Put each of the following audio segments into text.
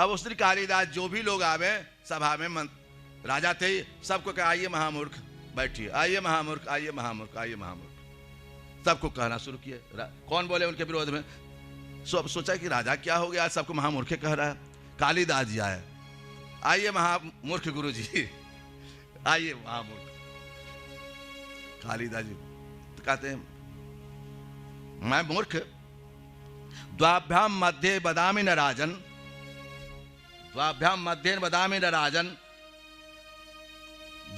अब उस दिन कालिदास जो भी लोग आवे सभा में, राजा थे, सबको कहा आइए महामूर्ख बैठिए, आइए महामूर्ख, आइए महामूर्ख, आइए महामूर्ख, सबको कहना शुरू किया। कौन बोले उनके विरोध में? सब सोचा कि राजा क्या हो गया, आज सबको महामूर्ख कह रहा है। कालिदास जी आए, आइए महामूर्ख गुरु जी, आइए महामूर्ख। कालिदास जी तो कहते हैं मैं मूर्ख, द्वाभ्याम मध्य बदामी न राजन, द्वाभ्याम मध्य बदामी न राजन,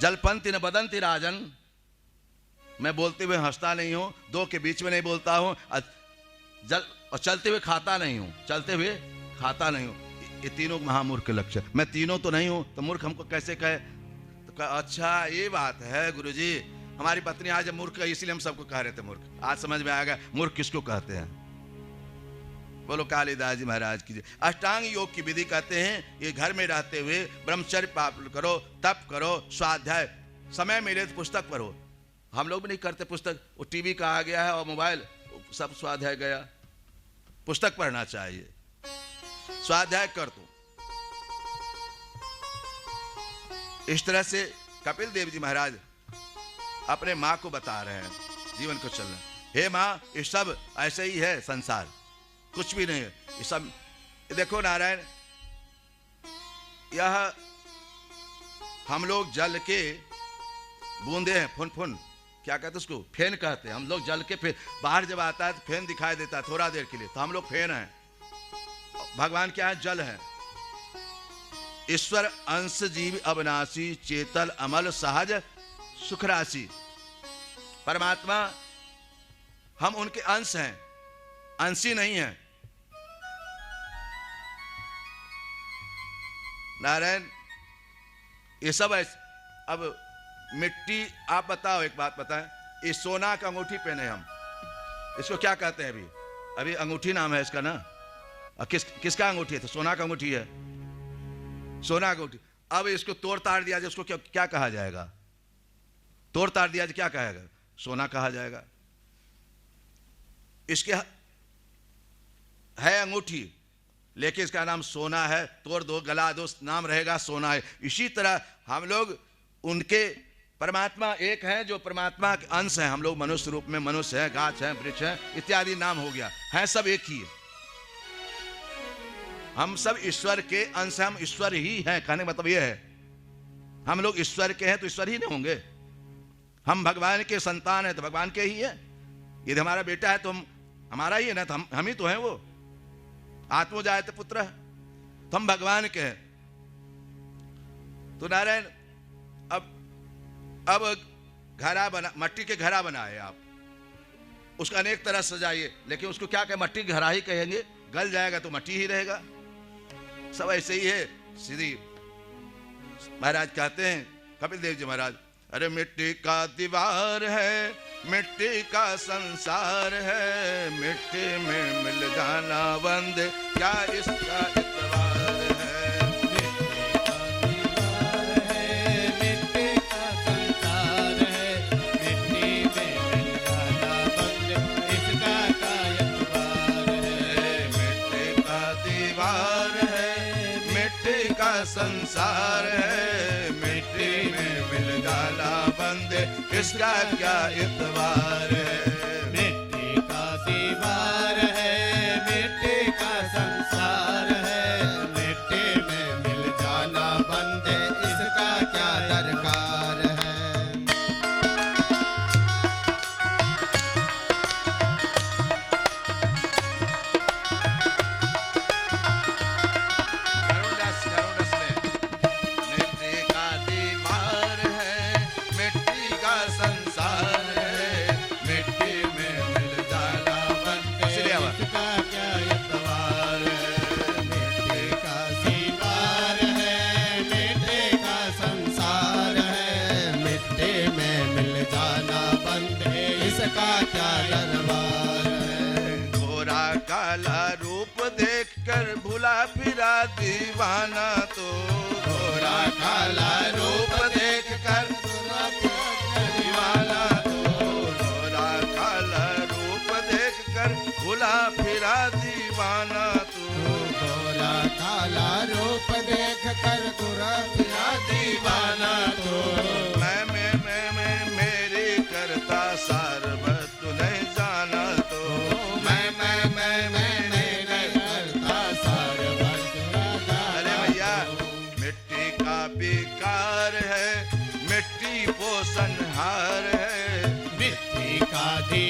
जलपंथी न बदंती राजन। मैं बोलते हुए हंसता नहीं हूं, दो के बीच में नहीं बोलता हूं, और चलते हुए खाता नहीं हूं, चलते हुए खाता नहीं हूं। ये तीनों महामूर्ख के लक्ष्य। मैं तीनों तो नहीं हूं, तो मूर्ख हमको कैसे कहे? तो कहा अच्छा ये बात है गुरुजी, हमारी पत्नी आज मूर्ख है, इसलिए हम सबको कह रहे थे मूर्ख। आज समझ में आ गया मूर्ख किसको कहते हैं। बोलो कालिदास जी महाराज की। अष्टांग योग की विधि कहते हैं ये घर में रहते हुए ब्रह्मचर्य पालन करो, तप करो, स्वाध्याय, समय मिले तो पुस्तक पढ़ो। हम लोग भी नहीं करते पुस्तक, वो टीवी का आ गया है और मोबाइल, सब स्वाध्याय गया। पुस्तक पढ़ना चाहिए, स्वाध्याय कर दो। इस तरह से कपिल देव जी महाराज अपने माँ को बता रहे हैं जीवन को चलना। हे माँ, ये सब ऐसे ही है, संसार कुछ भी नहीं है, ये सब देखो नारायण, यह हम लोग जल के बूंदे हैं, फुन फुन, क्या कहते उसको, फेन कहते हैं। हम लोग जल के फेन, बाहर जब आता है तो फेन दिखाई देता है थोड़ा देर के लिए, तो हम लोग फेन हैं। भगवान क्या है? जल है। ईश्वर अंश जीव अविनाशी, चेतल अमल सहज सुख राशि। परमात्मा हम उनके अंश हैं, अंशी नहीं है। नारायण ये सब ऐसे। अब मिट्टी, आप बताओ एक बात बताएं, ये सोना का अंगूठी पहने हम, इसको क्या कहते हैं? अभी अभी अंगूठी नाम है इसका ना। किसका अंगूठी है? तो सोना का अंगूठी है, सोना का अंगूठी। अब इसको तोड़ ताड़ दिया जाए, उसको क्या कहा जाएगा? तोड़ ताड़ दिया जाए क्या कहेगा? सोना कहा जाएगा। इसके है अंगूठी, लेकिन इसका नाम सोना है। तोड़ दो, गला दो, नाम रहेगा सोना है। इसी तरह हम लोग उनके, परमात्मा एक है जो परमात्मा के अंश हैं। हम लोग मनुष्य रूप में मनुष्य हैं, गाछ हैं, वृक्ष हैं, इत्यादि नाम हो गया है, सब एक ही है। हम सब ईश्वर के अंश हैं, हम ईश्वर ही हैं। कहने का मतलब यह है हम लोग ईश्वर के हैं तो ईश्वर ही नहीं होंगे। हम भगवान के संतान हैं तो भगवान के ही है। यदि हमारा बेटा है तो हमारा ही है ना, तो हम ही तो हैं। वो आत्मो जायते पुत्र है, तो हम भगवान के हैं। तो नारायण अब घड़ा बना, मट्टी के घड़ा बनाए आप, उसका अनेक तरह सजाइए, लेकिन उसको क्या कहें? मट्टी घड़ा ही कहेंगे। गल जाएगा तो मट्टी ही रहेगा। सब ऐसे ही है। श्री महाराज कहते हैं, कपिल देव जी महाराज, अरे मिट्टी का दीवार है, मिट्टी का संसार है, मिट्टी में मिल जाना बंद, क्या इसका इतबार है। मिट्टी का दीवार है, मिट्टी का संसार है, मिट्टी में मिल जाना बंद, इसका क्या इतबार है। मिट्टी का दीवार है, मिट्टी का संसार है, मिट्टी में मिल जाना बंद, इसका क्या इतबार है। मिट्टी का दीवार है, मिट्टी का संसार है, मिट्टी में मिल जाना बंद, इसका क्या दरकार है। मिट्टी का दीवार है, मिट्टी का संसार है, मिट्टी में मिल जाना बंद, इसका क्या इतबार है। मिट्टी का दीवार है, मिट्टी का संसार है, मिट्टी में मिल जाना बंद, इसका क्या दरबार है। गोरा काला रूप देखकर भुला फिरा दीवाना, तो गोरा काला रूप देखकर दीवाना, तो गोरा काला रूप देखकर भुला फिरा दीवाना, तो गोरा काला रूप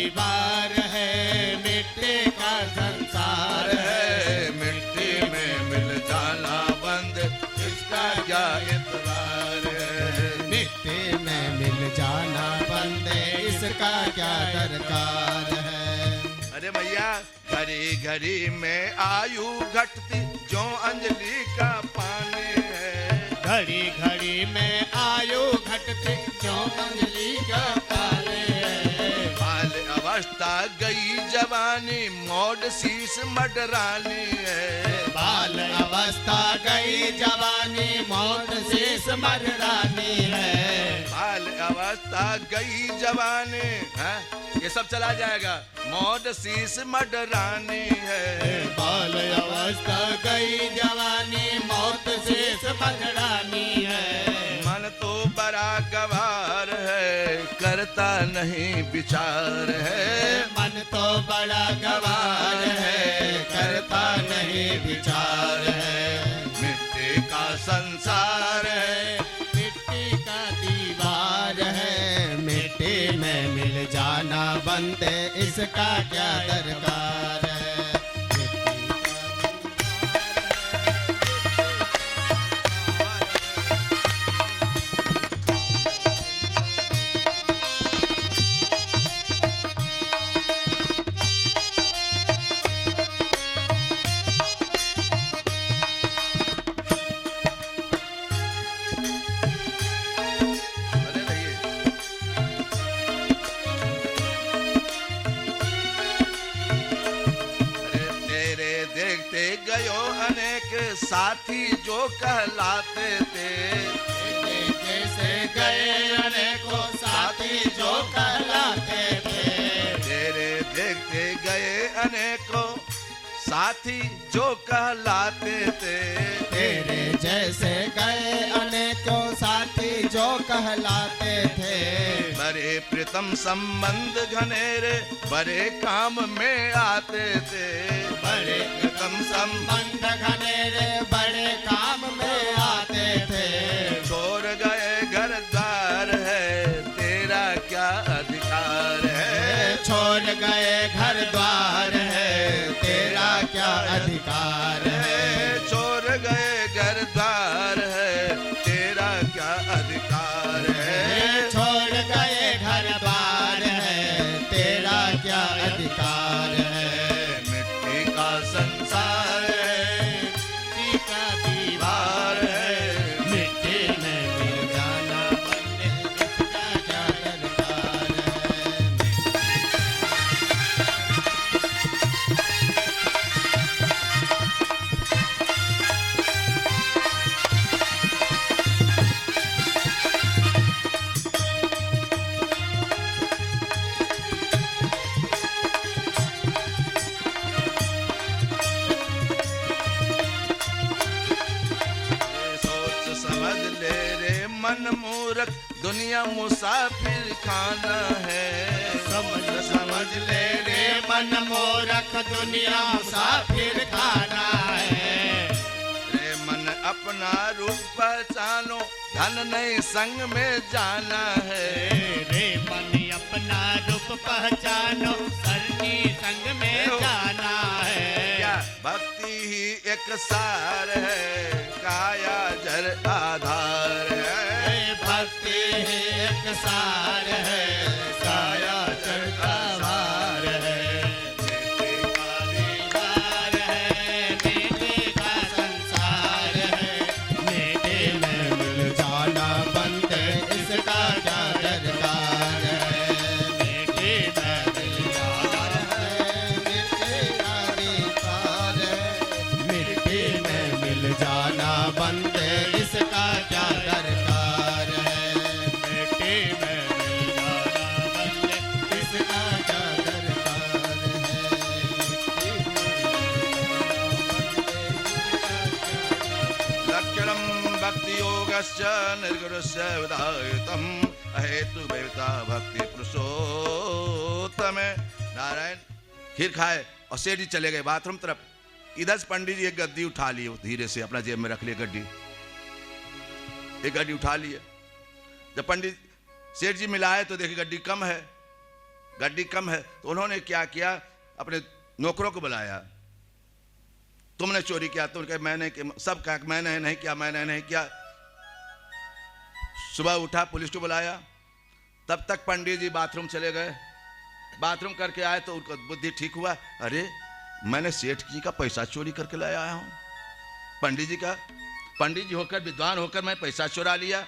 दीवार है, मिट्टी का संसार है, मिट्टी में मिल जाना बंद, इसका क्या इतबार है। मिट्टी में मिल जाना बंद, इसका क्या दरकार है। अरे भैया घड़ी घड़ी में आयु घटती जो अंजलि का पानी है, घड़ी घड़ी में आयु घटती जो अंजलि का पानी है। बाल अवस्था गई जवानी मौड शीश मडरानी है, बाल अवस्था गई जवानी मौत शेष मररानी है। बाल अवस्था गई जवानी है, ये सब चला जाएगा। मौड शीश मडरानी है, बाल अवस्था गई जवानी मौत शेष मररानी है। मन तो बड़ा गवार है, करता नहीं विचार है। मन तो बड़ा गवार है, करता नहीं विचार है। मिट्टी का संसार है, मिट्टी का दीवार है, मिट्टी में मिल जाना बंद, इसका क्या दरकार है। अरे रहिए। अरे तेरे देखते गयो अनेक साथी जो कहलाते थे, जैसे गए अनेकों साथी जो कहलाते थे। तेरे देखते गए अनेकों साथी जो कहलाते थे। तेरे जैसे गए अनेकों साथी जो कहलाते थे। बड़े प्रीतम संबंध घनेरे बड़े काम में आते थे, बड़े प्रीतम संबंध घनेरे बड़े काम में आते थे। छोड़ गए घर द्वार है, तेरा क्या अधिकार है। छोड़ गए घर द्वार है, तेरा क्या अधिकार है। छोड़ गए घर द्वार है, तेरा क्या अधिकार है। छोड़ गए घर द्वार है, तेरा क्या अधिकार है। मिट्टी का संसार है, मिट्टी का दीवार है, मिट्टी में मिल जाना बंद, इसका क्या दरकार है। सोच समझ ले रे मन मूर्ख, दुनिया मुसाफिर खाना है। समझ ले रे मन मोरख, दुनिया मुसाफिर खाना है। रे मन अपना रूप पहचानो, धन नहीं संग में जाना है। रे मन अपना रूप पहचानो, सरनी संग में जाना है। क्या भक्ति ही एक सार है, काया जर आधार है। भक्ति ही एक सार है, काया जर आधार है। मिट्टी का दीवार है, मिट्टी का संसार है। मिट्टी में मिल जाना बंद, इसका क्या दरकार है। मिट्टी में मिल जाना है, मिट्टी का दीवार है। मिट्टी में मिल जाना बंद, इसका क्या दरकार है। मिट्टी में मिल जाना बंद, इसका क्या दरकार है। लक्षणम भक्ति योगस्य निर्गुणस्य विधायतम अहेतु भविता भक्ति पुरुषोत्तम। नारायण खीर खाए और सेठ जी चले गए बाथरूम तरफ। इधर से पंडित जी एक गद्दी उठा लिए, धीरे से अपना जेब में रख लिए गड्डी, एक गड्डी उठा लिए। जब पंडित सेठ जी मिलाए तो देखिए गड्डी कम है, गड्डी कम है। तो उन्होंने क्या किया, अपने नौकरों को बुलाया, तुमने चोरी किया? तुमने कहा मैंने, सब कहा मैंने नहीं किया, मैंने नहीं किया। सुबह उठा, पुलिस को बुलाया, तब तक पंडित जी बाथरूम चले गए। बाथरूम करके आए तो उनका बुद्धि ठीक हुआ, अरे मैंने सेठ जी का पैसा चोरी करके लाया आया हूं, पंडित जी होकर, विद्वान होकर मैं पैसा चुरा लिया।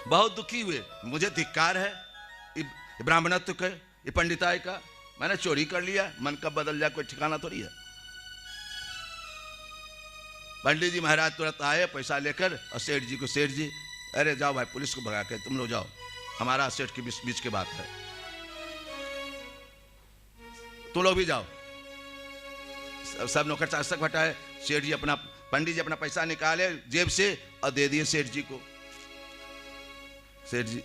बहुत दुखी हुए, मुझे धिक्कार है ये ब्राह्मणत्व के, ये पंडिताई का, मैंने चोरी कर लिया, मन कब बदल जाए कोई ठिकाना थोड़ी है। पंडित जी महाराज तुरंत आए पैसा लेकर, और सेठ जी को, सेठ जी अरे जाओ भाई, पुलिस को भगा के तुम लोग जाओ, हमारा सेठ के बीच की बात है, तुम लोग भी जाओ। सब नौकर चाकर हटाए, सेठ जी अपना, पंडित जी अपना पैसा निकाले जेब से और दे दिए सेठ जी को। सेठ जी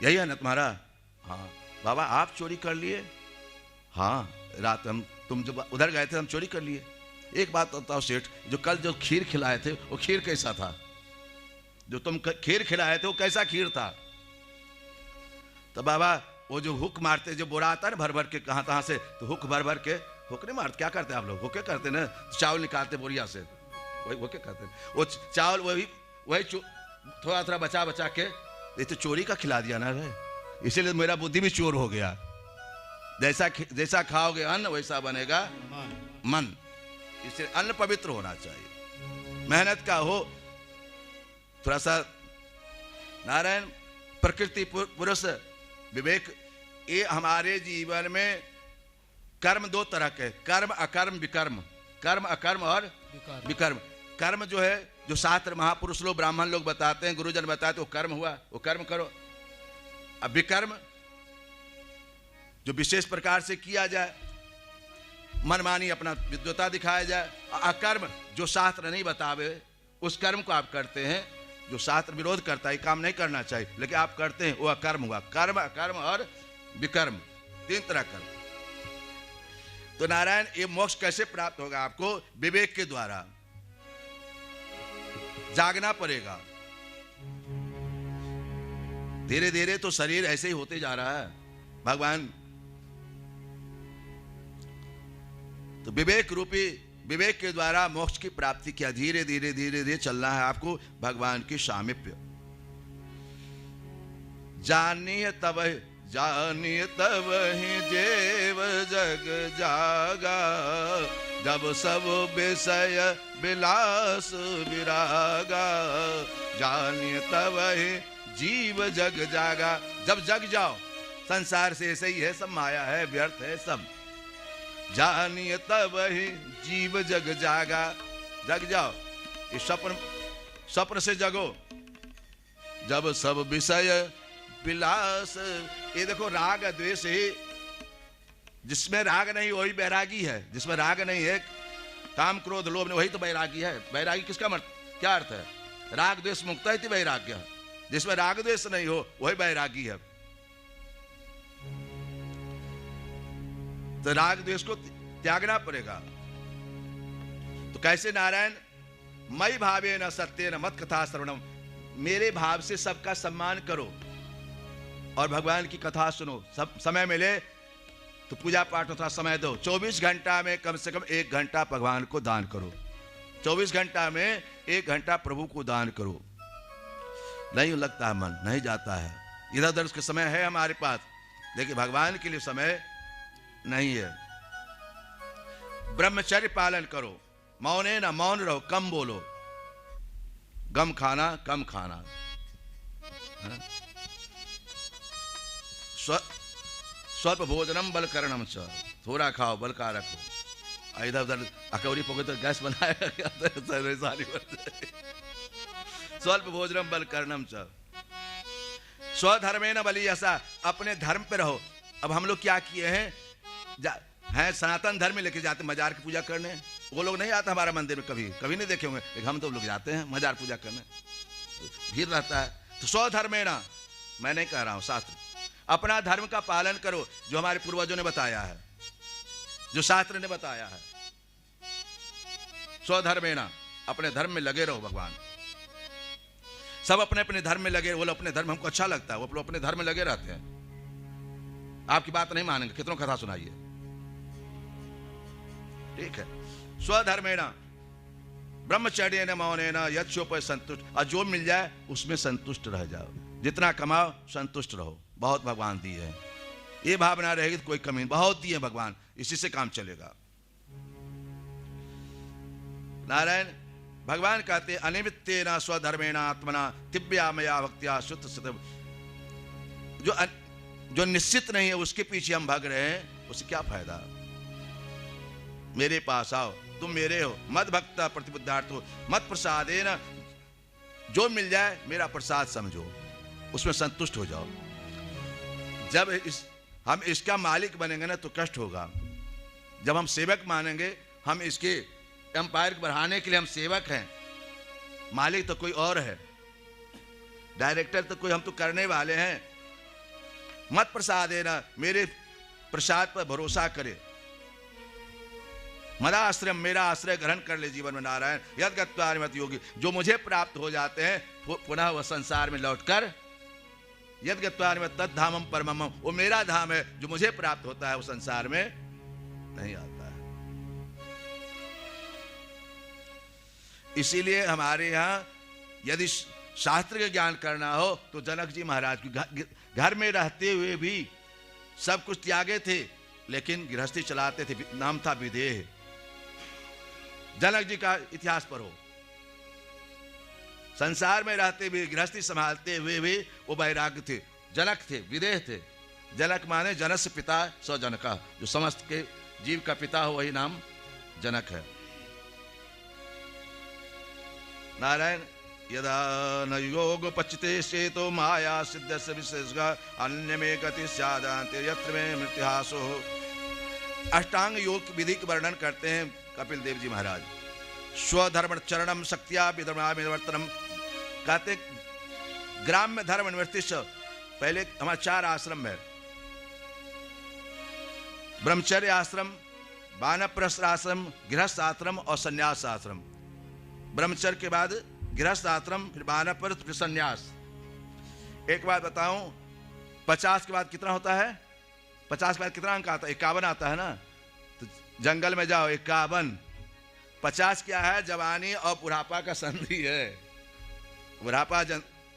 यही है ना तुम्हारा? हाँ। बाबा आप चोरी कर लिए? हाँ, रात हम, तुम जब उधर गए थे हम चोरी कर लिए। एक बात बताओ सेठ, जो कल जो खीर खिलाए थे वो खीर कैसा था? जो तुम खीर खिलाए थे वो कैसा खीर था? तो बाबा वो जो हुक मारते, जो बोरा आता है ना भर भर के कहाँ से, तो हुक भर भर के, हुक नहीं मारते, क्या करते हैं आप लोग? हुके करते ना, चावल निकालते बोरिया से, वही हुके करते, वो चावल वही थोड़ा थोड़ा बचा बचा के, ये तो चोरी का खिला दिया ना रे, इसीलिए मेरा बुद्धि भी चोर हो गया। जैसा खाओगे अन्न वैसा बनेगा मन, इसलिए अन्न पवित्र होना चाहिए, मेहनत का हो थोड़ा सा। नारायण प्रकृति पुरुष विवेक, ये हमारे जीवन में कर्म दो तरह के, कर्म अकर्म विकर्म, कर्म अकर्म और विकर्म। कर्म जो है, जो शास्त्र महापुरुष लोग, ब्राह्मण लोग बताते हैं, गुरुजन बताते हैं, वो कर्म हुआ, वो कर्म करो। अब विकर्म जो विशेष प्रकार से किया जाए, मनमानी अपना विद्वता दिखाया जाए। अकर्म जो शास्त्र नहीं बतावे, उस कर्म को आप करते हैं जो शास्त्र विरोध करता है, काम नहीं करना चाहिए, लेकिन आप करते हैं, वो अकर्म हुआ। कर्म अकर्म और विकर्म, तीन तरह कर्म। तो नारायण ये मोक्ष कैसे प्राप्त होगा? आपको विवेक के द्वारा जागना पड़ेगा। धीरे धीरे तो शरीर ऐसे ही होते जा रहा है भगवान, तो विवेक रूपी, विवेक के द्वारा मोक्ष की प्राप्ति किया। धीरे धीरे धीरे धीरे चलना है आपको भगवान की सामीप्य। जानिए तब ही जेव जग जागा, जब सब विषय विलास विरागा। जानिए तब ही जीव जग जागा, जब जग जाओ, संसार से ऐसे ही है, सब माया है, व्यर्थ है सब। जानिए तब ही जीव जग जागा, जग जाओ, ये स्वप्न से जगो, जब सब विषय विलास। ये देखो राग द्वेष ही, जिसमें राग नहीं वही बैरागी है, जिसमें राग नहीं है, काम क्रोध लोभ नहीं, वही तो बैरागी है। बैरागी किसका क्या अर्थ है? राग द्वेष मुक्त है वैराग्य, जिसमें राग द्वेष नहीं हो वही बैरागी है। तो राग द्वेष को त्यागना पड़ेगा। तो कैसे नारायण? मई भावे न सत्य न मत कथा श्रवणम, मेरे भाव से सबका सम्मान करो और भगवान की कथा सुनो। सब समय मिले तो पूजा पाठ में थोड़ा समय दो। 24 घंटा में कम से कम 1 घंटा भगवान को दान करो। 24 घंटा में 1 घंटा प्रभु को दान करो। नहीं लगता है मन, नहीं जाता है, इधर उधर के समय है हमारे पास, लेकिन भगवान के लिए समय नहीं है। ब्रह्मचर्य पालन करो, मौने ना मौन रहो, कम बोलो, गम खाना कम खाना, स्वल्प भोजनम बल करणम च, थोड़ा खाओ बल का रखो। इधर उधर अकौरी पोगे तो गैस बनाएगा, स्वल्प भोजनम बल करणम च, स्वधर्मे न बलि ऐसा, अपने धर्म पे रहो। अब हम लोग क्या किए हैं, हैं सनातन धर्म में लेके जाते मजार की पूजा करने, वो लोग नहीं आते हमारा मंदिर में, कभी नहीं देखे होंगे, लेकिन हम तो लोग जाते हैं मजार पूजा करने, भीड़ रहता है। तो स्वधर्मेण, मैं नहीं कह रहा हूं, शास्त्र, अपना धर्म का पालन करो जो हमारे पूर्वजों ने बताया है, जो शास्त्र ने बताया है। स्वधर्मेण, अपने धर्म में लगे रहो। भगवान सब अपने अपने धर्म में लगे, वो लोग अपने धर्म, हमको अच्छा लगता है, वो लोग अपने धर्म में लगे रहते हैं। आपकी बात नहीं मानेंगे, कितनों कथा सुनाइए। ठीक है, स्वधर्मेण ब्रह्मचर्य न मौनेन यच्छोप संतुष्ट, और जो मिल जाए उसमें संतुष्ट रह जाओ, जितना कमाओ संतुष्ट रहो, बहुत भगवान दिए हैं, ये भावना रहेगी तो कोई कमी नहीं, बहुत दिए भगवान, इसी से काम चलेगा। नारायण भगवान कहते अनिमित्तेन स्वधर्मेण आत्मना तिव्या मया भक्त्या शुद्ध सत, जो निश्चित नहीं है उसके पीछे हम भाग रहे हैं, उससे क्या फायदा। मेरे पास आओ, तुम मेरे हो, मद भक्त प्रतिबुद्धार्थ हो, मत प्रसादेन, जो मिल जाए मेरा प्रसाद समझो, उसमें संतुष्ट हो जाओ। जब हम इसका मालिक बनेंगे ना तो कष्ट होगा। जब हम सेवक मानेंगे, हम इसके एम्पायर को बढ़ाने के लिए हम सेवक हैं, मालिक तो कोई और है, डायरेक्टर तो कोई, हम तो करने वाले हैं। मत प्रसादेन, मेरे प्रसाद पर भरोसा करे, मदाश्रय, मेरा आश्रय ग्रहण कर ले जीवन में। नारायण यद गत्वा मत योगी, जो मुझे प्राप्त हो जाते हैं पुनः वह संसार में लौटकर, यद गत्वा मत तद धामम परमम, वो मेरा धाम है, जो मुझे प्राप्त होता है वो संसार में नहीं आता है। इसीलिए हमारे यहाँ यदि शास्त्र का ज्ञान करना हो तो जनक जी महाराज के घर में रहते हुए भी सब कुछ त्यागे थे, लेकिन गृहस्थी चलाते थे, नाम था विदेह। जनक जी का इतिहास पढ़ो, संसार में रहते हुए गृहस्थी संभालते हुए भी वो वैराग्य थे, जनक थे, विदेह थे। जनक माने जनस्य पिता स जनका, जो समस्त के जीव का पिता हो वही नाम जनक है। नारायण यदा न योग पच्यते चेतो माया सिद्धस्य विशेषः अन्य में गति स्यादान्ते यत्र में मृत्युहासो। अष्टांग योग विधि का वर्णन करते हैं कपिल देव जी महाराज। स्वधर्म चरणम शक्तिया विधर्मावर्तनम, कहते ग्राम्य धर्म निवृत्ति। पहले हमारा 4 आश्रम है, ब्रह्मचर्य आश्रम, वानप्रस्थ आश्रम, गृहस्थ आश्रम और संन्यास आश्रम। ब्रह्मचर्य के बाद गृहस्थ आश्रम, फिर वानप्रस्थ, फिर संन्यास। एक बात बताऊं, 50 के बाद कितना होता है? 50 के बाद कितना अंक आता है? 51 आता है ना। तो जंगल में जाओ, 51। 50 क्या है? जवानी और बुढ़ापा का संधि है। बुढ़ापा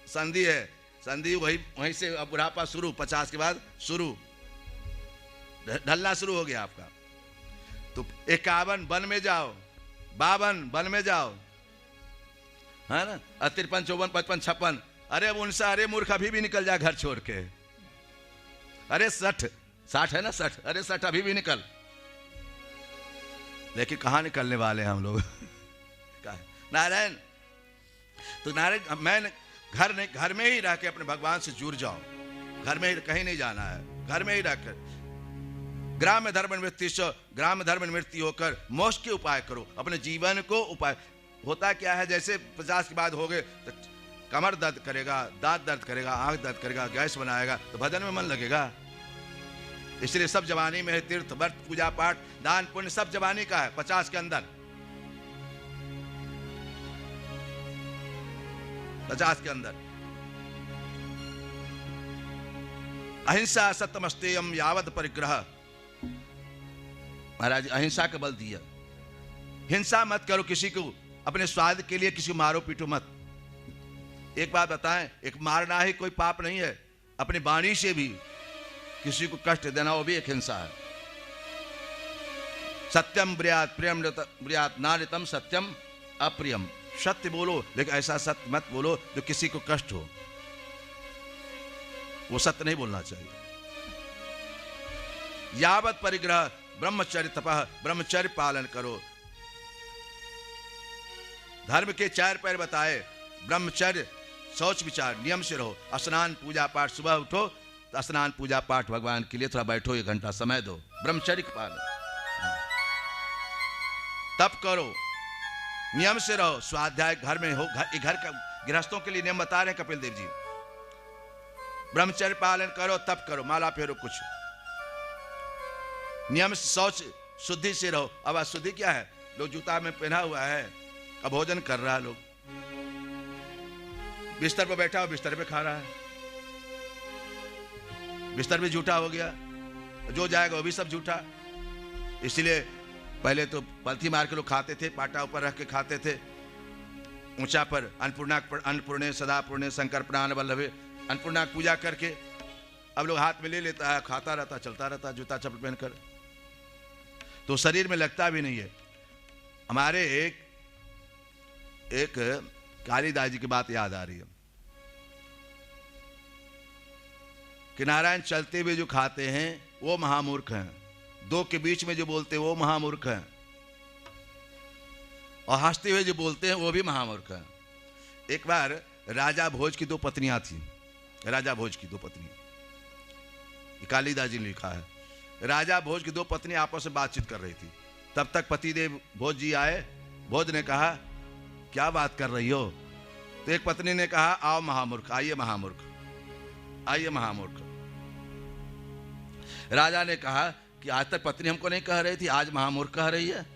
संधि है, संधि वहीं से अब बुढ़ापा शुरू, 50 के बाद शुरू, ढलना शुरू हो गया आपका। तो 51 वन में जाओ, 52 वन में जाओ, है ना। 53, 54, 55, 56। अरे उनसे, अरे मूर्ख अभी भी निकल जाए घर छोड़ के। अरे 60 है ना, 60, अरे 60 अभी भी निकल। लेकिन कहाँ निकलने वाले हैं हम लोग। नारायण, तो नारायण मैं घर में ही रह के अपने भगवान से जुड़ जाओ, घर में ही, कहीं नहीं जाना है, घर में ही रहकर ग्राम्य धर्म निवृत्ति, ग्राम्य धर्म निवृत्ति होकर मोक्ष के उपाय करो, अपने जीवन को उपाय। होता क्या है, जैसे 50 के बाद हो गए तो कमर दर्द करेगा, दांत दर्द करेगा, आंख दर्द करेगा, गैस बनाएगा, तो भजन में मन लगेगा। इसलिए सब जवानी में है, तीर्थ व्रत पूजा पाठ दान पुण्य सब जवानी का है 50 के अंदर। 50 के अंदर अहिंसा सत्यमस्तेयम यावद परिग्रह। महाराज अहिंसा का बल दिया, हिंसा मत करो किसी को, अपने स्वाद के लिए किसी को मारो पीटो मत। एक बात बताएं, एक मारना ही कोई पाप नहीं है, अपनी वाणी से भी किसी को कष्ट देना वो भी एक हिंसा है। सत्यम ब्रियात प्रियम ब्रियात नारितम सत्यम अप्रियम। सत्य बोलो, लेकिन ऐसा सत्य मत बोलो जो किसी को कष्ट हो, वो सत्य नहीं बोलना चाहिए। यावत परिग्रह ब्रह्मचर्य तपः, ब्रह्मचर्य पालन करो। धर्म के 4 पैर बताए, ब्रह्मचर्य, शौच विचार, नियम से रहो, स्नान पूजा पाठ, सुबह उठो तो स्नान पूजा पाठ भगवान के लिए थोड़ा बैठो, 1 घंटा समय दो, ब्रह्मचर्य का पालन। तप करो, नियम से रहो, स्वाध्याय घर में हो, घर का गृहस्थों के लिए नियम बता रहे हैं कपिल देव जी। ब्रह्मचर्य पालन करो, तप करो, माला फेरो, कुछ नियम से, शौच शुद्धि से रहो। अब अशुद्धि क्या है? लोग जूता में पहना हुआ है, अब भोजन कर रहा है, लोग बिस्तर पर बैठा हो, बिस्तर पे खा रहा है, बिस्तर पे जूठा हो गया, जो जाएगा वो भी सब झूठा। इसलिए पहले तो पलथी मार के लोग खाते थे, पाटा ऊपर रख के खाते थे, ऊंचा पर अन्नपूर्णे सदा पूर्णे शंकर प्राण वल्लभे, अन्नपूर्णा की पूजा करके अब लोग हाथ में ले लेता है, खाता रहता, चलता रहता जूता चप्पल पहनकर, तो शरीर में लगता भी नहीं है। हमारे एक कालिदास जी की बात याद आ रही है कि नारायण चलते हुए जो खाते हैं वो महामूर्ख हैं, दो के बीच में जो बोलते हैं वो महामूर्ख हैं, और हंसते हुए जो बोलते हैं वो भी महामूर्ख हैं। एक बार राजा भोज की 2 पत्नियां थी, राजा भोज की 2 पत्नियां, कालिदास जी ने लिखा है। राजा भोज की 2 पत्नी आपस में बातचीत कर रही थी। तब तक पतिदेव भोज जी आए। भोज ने कहा क्या बात कर रही हो? तो एक पत्नी ने कहा आओ महामूर्ख, आइए महामूर्ख, आइए महामूर्ख। राजा ने कहा कि आज तक पत्नी हमको नहीं कह रही थी, आज महामूर्ख कह रही है।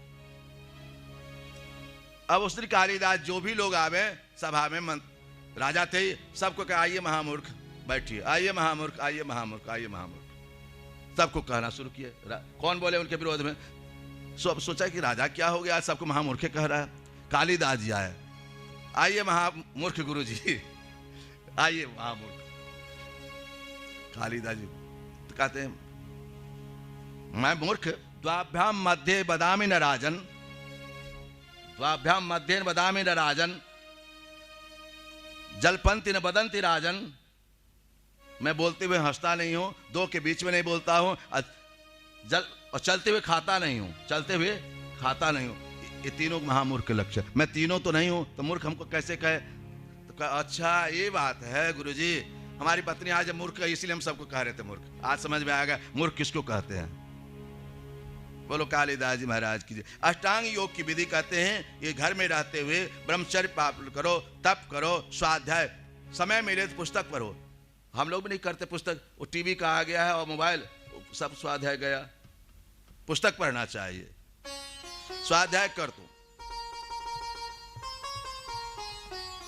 अब उसने कालिदास जो भी लोग आवे सभा में, राजा थे, सबको कहा आइए महामूर्ख, बैठिए, आइए महामूर्ख, आइए महामूर्ख, आइए महामूर्ख, सबको कहना शुरू किया। कौन बोले उनके विरोध में? सब सोचा कि राजा क्या हो गया, आज सबको महामूर्ख कह रहा है। कालिदास जी आए, आइए महामूर्ख गुरु जी, आइए महामूर्ख। कालिदास जी तो कहते हैं मैं मूर्ख, द्वाभ्याम मध्य बदामी न राजन, द्वाभ्याम मध्य बदामी न राजन, जलपंथी न बदंती राजन। मैं बोलते हुए हंसता नहीं हूं, 2 के बीच में नहीं बोलता हूं, और चलते हुए खाता नहीं हूं, चलते हुए खाता नहीं हूं। ये तीनों महामूर्ख के लक्षण। मैं तीनों तो नहीं हूं तो मूर्ख हमको कैसे कहे? तो कहा अच्छा ये बात है गुरुजी, हमारी पत्नी आज मूर्ख है इसलिए हम सबको कह रहे थे मूर्ख। आज समझ में आएगा मूर्ख किसको कहते हैं। बोलो कालिदास जी महाराज की। अष्टांग योग की विधि कहते हैं ये घर में रहते हुए ब्रह्मचर्य पालन करो, तप करो, स्वाध्याय, समय मिले तो पुस्तक पढ़ो। हम लोग भी नहीं करते पुस्तक, वो टीवी का आ गया है और मोबाइल, सब स्वाध्याय गया। पुस्तक पढ़ना चाहिए, स्वाध्याय कर दो।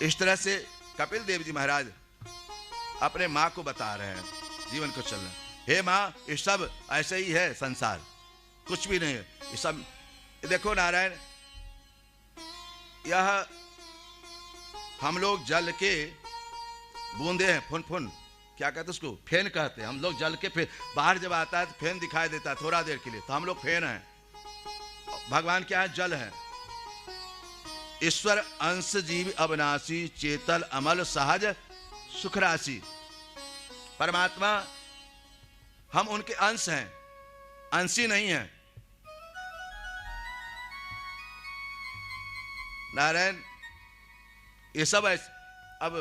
इस तरह से कपिल देव जी महाराज अपने माँ को बता रहे हैं जीवन को चलना। हे माँ, ये सब ऐसे ही है, संसार कुछ भी नहीं है, ये सब देखो नारायण, यह हम लोग जल के बूंदे हैं, फुन फुन, क्या कहते उसको, फैन कहते हैं। हम लोग जल के फैन, बाहर जब आता है तो फैन दिखाई देता है थोड़ा देर के लिए, तो हम लोग फैन हैं। भगवान क्या है? जल है। ईश्वर अंश जीव अविनाशी, चेतल अमल सहज सुख राशि। परमात्मा हम उनके अंश हैं, अंशी नहीं है। नारायण ये सब ऐसे। अब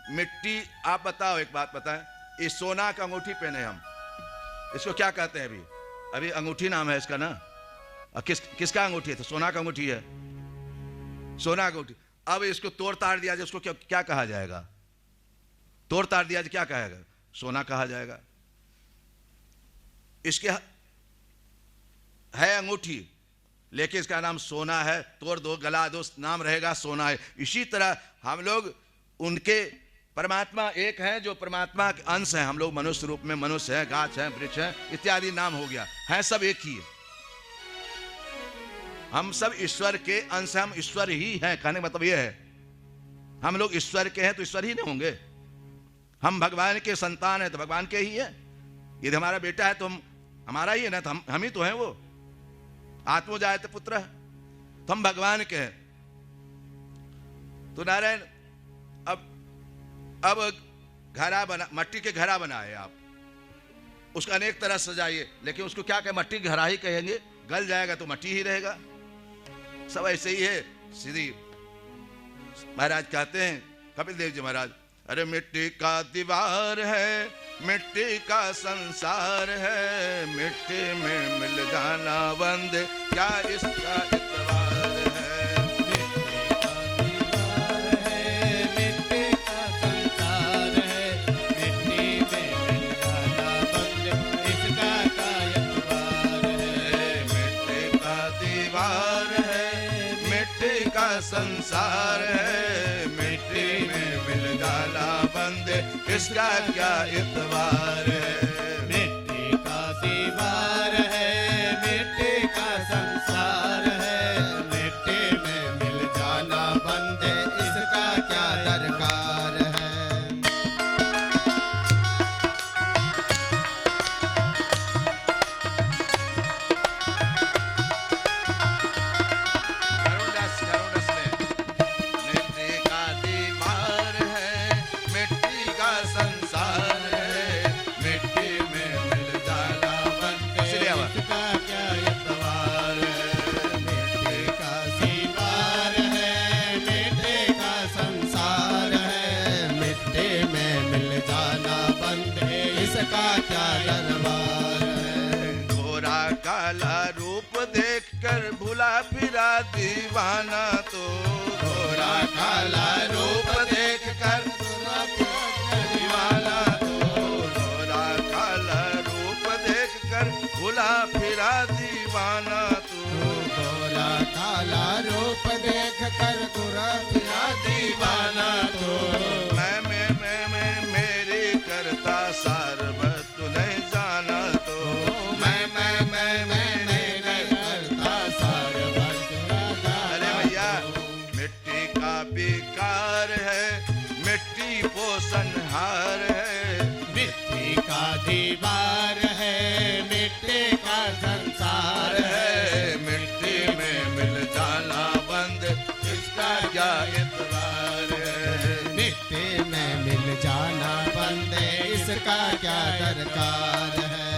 मिट्टी, आप बताओ एक बात बताएं, ये सोना का अंगूठी पहने हम, इसको क्या कहते हैं? अभी अंगूठी नाम है इसका ना। किसका अंगूठी है? तो सोना का अंगूठी है, सोना का अंगूठी। अब इसको तोड़ ताड़ दिया जाए, उसको क्या कहा जाएगा? तोड़ ताड़ दिया जाए क्या कहेगा? सोना कहा जाएगा। इसके है अंगूठी लेकिन इसका नाम सोना है, तोड़ दो गला दो नाम रहेगा सोना है। इसी तरह हम लोग उनके, परमात्मा एक है जो परमात्मा के अंश हैं। हम लोग मनुष्य रूप में मनुष्य हैं, गाछ हैं, वृक्ष हैं इत्यादि नाम हो गया है, सब एक ही है। हम सब ईश्वर के अंश, हम ईश्वर ही हैं। कहने का मतलब यह है हम लोग ईश्वर के हैं तो ईश्वर ही नहीं होंगे। हम भगवान के संतान हैं तो भगवान के ही है। यदि हमारा बेटा है तो हमारा ही है ना, तो हम ही तो हैं। वो आत्मो जायते पुत्र, तो हम भगवान के हैं। तो नारायण अब घड़ा बना, मट्टी के घड़ा बनाए आप, उसका अनेक तरह सजाइए, लेकिन उसको क्या कहें? मट्टी घड़ा ही कहेंगे। गल जाएगा तो मट्टी ही रहेगा। सब ऐसे ही है। सीधी महाराज कहते हैं, कपिल देव जी महाराज, अरे मिट्टी का दीवार है, मिट्टी का संसार है, मिट्टी में मिल जाना बंद क्या इसका इतबार है। मिट्टी का दीवार है, मिट्टी का संसार है, मिट्टी में मिल जाना बंद इसका क्या इतबार है। मिट्टी का दीवार दीवाना तू, गोरा काला रूप देख कर दीवाना तू, गोरा काला रूप देख कर भुला फिरा दीवाना तू, गोरा काला रूप देख कर गोरा फिरा दीवाना तो मैं मेरी करता सारवत तू नहीं जाना तो, मैं करता सारवत अरे भैया मिट्टी का बेकार है, मिट्टी पोषणहार है, मिट्टी का दीवार है, मिट्टी का संसार है, मिट्टी में मिल जाना बंद इसका क्या इतबार है, मिट्टी में मिल जाना बंद इसका क्या दरकार है।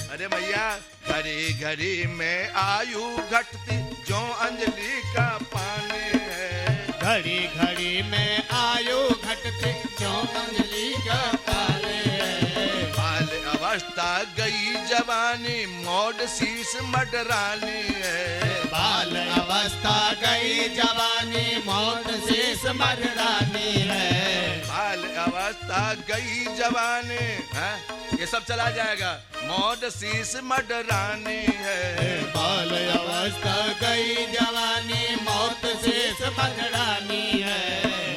अरे भैया घड़ी घड़ी में आयु घटती जो अंजलि का पानी है, घड़ी घड़ी में आयु घटती क्यों अंजलि का पाले है। बाल अवस्था गई जवानी मौड शीश मडरानी है, बाल अवस्था गई जवानी मौत शेष मररानी है। बाल अवस्था गई जवानी है, ये सब चला जाएगा, मौड शीश मडरानी है, बाल अवस्था गई जवानी मौत शेष मररानी है।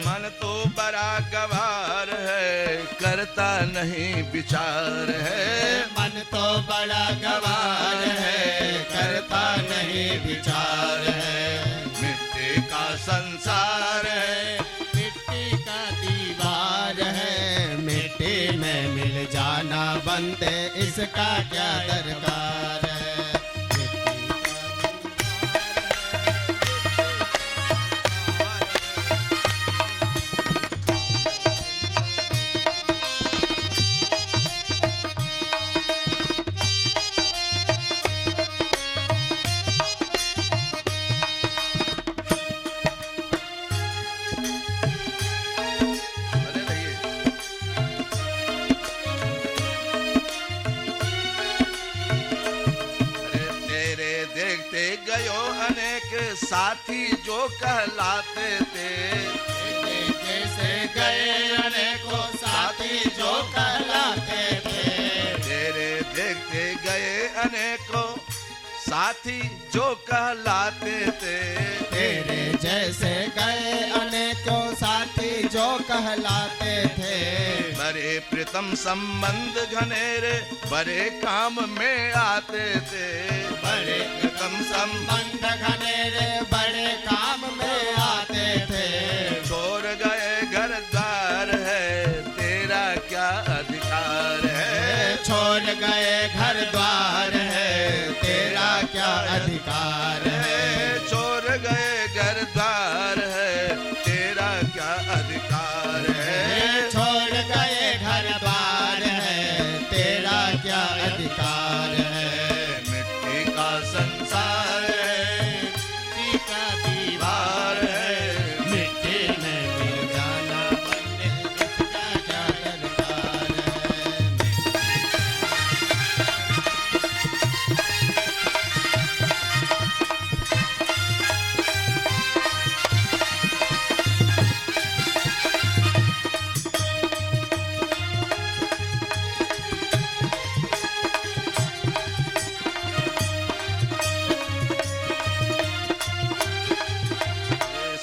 मन तो बड़ा गवार है करता नहीं विचार है, मन तो बड़ा गवार है करता नहीं विचार है। मिट्टी का संसार है, मिट्टी का दीवार है, मिट्टी में मिल जाना बंद इसका क्या दरकार है। अरे रहिए अरे तेरे देखते गयो अनेक साथी जो कहलाते थे, जैसे गए अनेकों साथी जो कहलाते थे, तेरे देखते गए अनेकों साथी जो कहलाते थे, तेरे जैसे गए अनेकों साथी जो कहलाते थे। बड़े प्रीतम संबंध घनेरे बड़े काम में आते थे, बड़े प्रीतम संबंध घनेरे बड़े काम में आते थे। छोड़ गए घर द्वार है तेरा क्या अधिकार है, छोड़ गए घर द्वार है तेरा क्या अधिकार है। छोड़ गए घर द्वार है तेरा क्या अधिकार है, छोड़ गए घर द्वार है तेरा क्या अधिकार है। मिट्टी का संसार है, मिट्टी का दीवार है, मिट्टी में मिल जाना बंद इसका क्या दरकार है।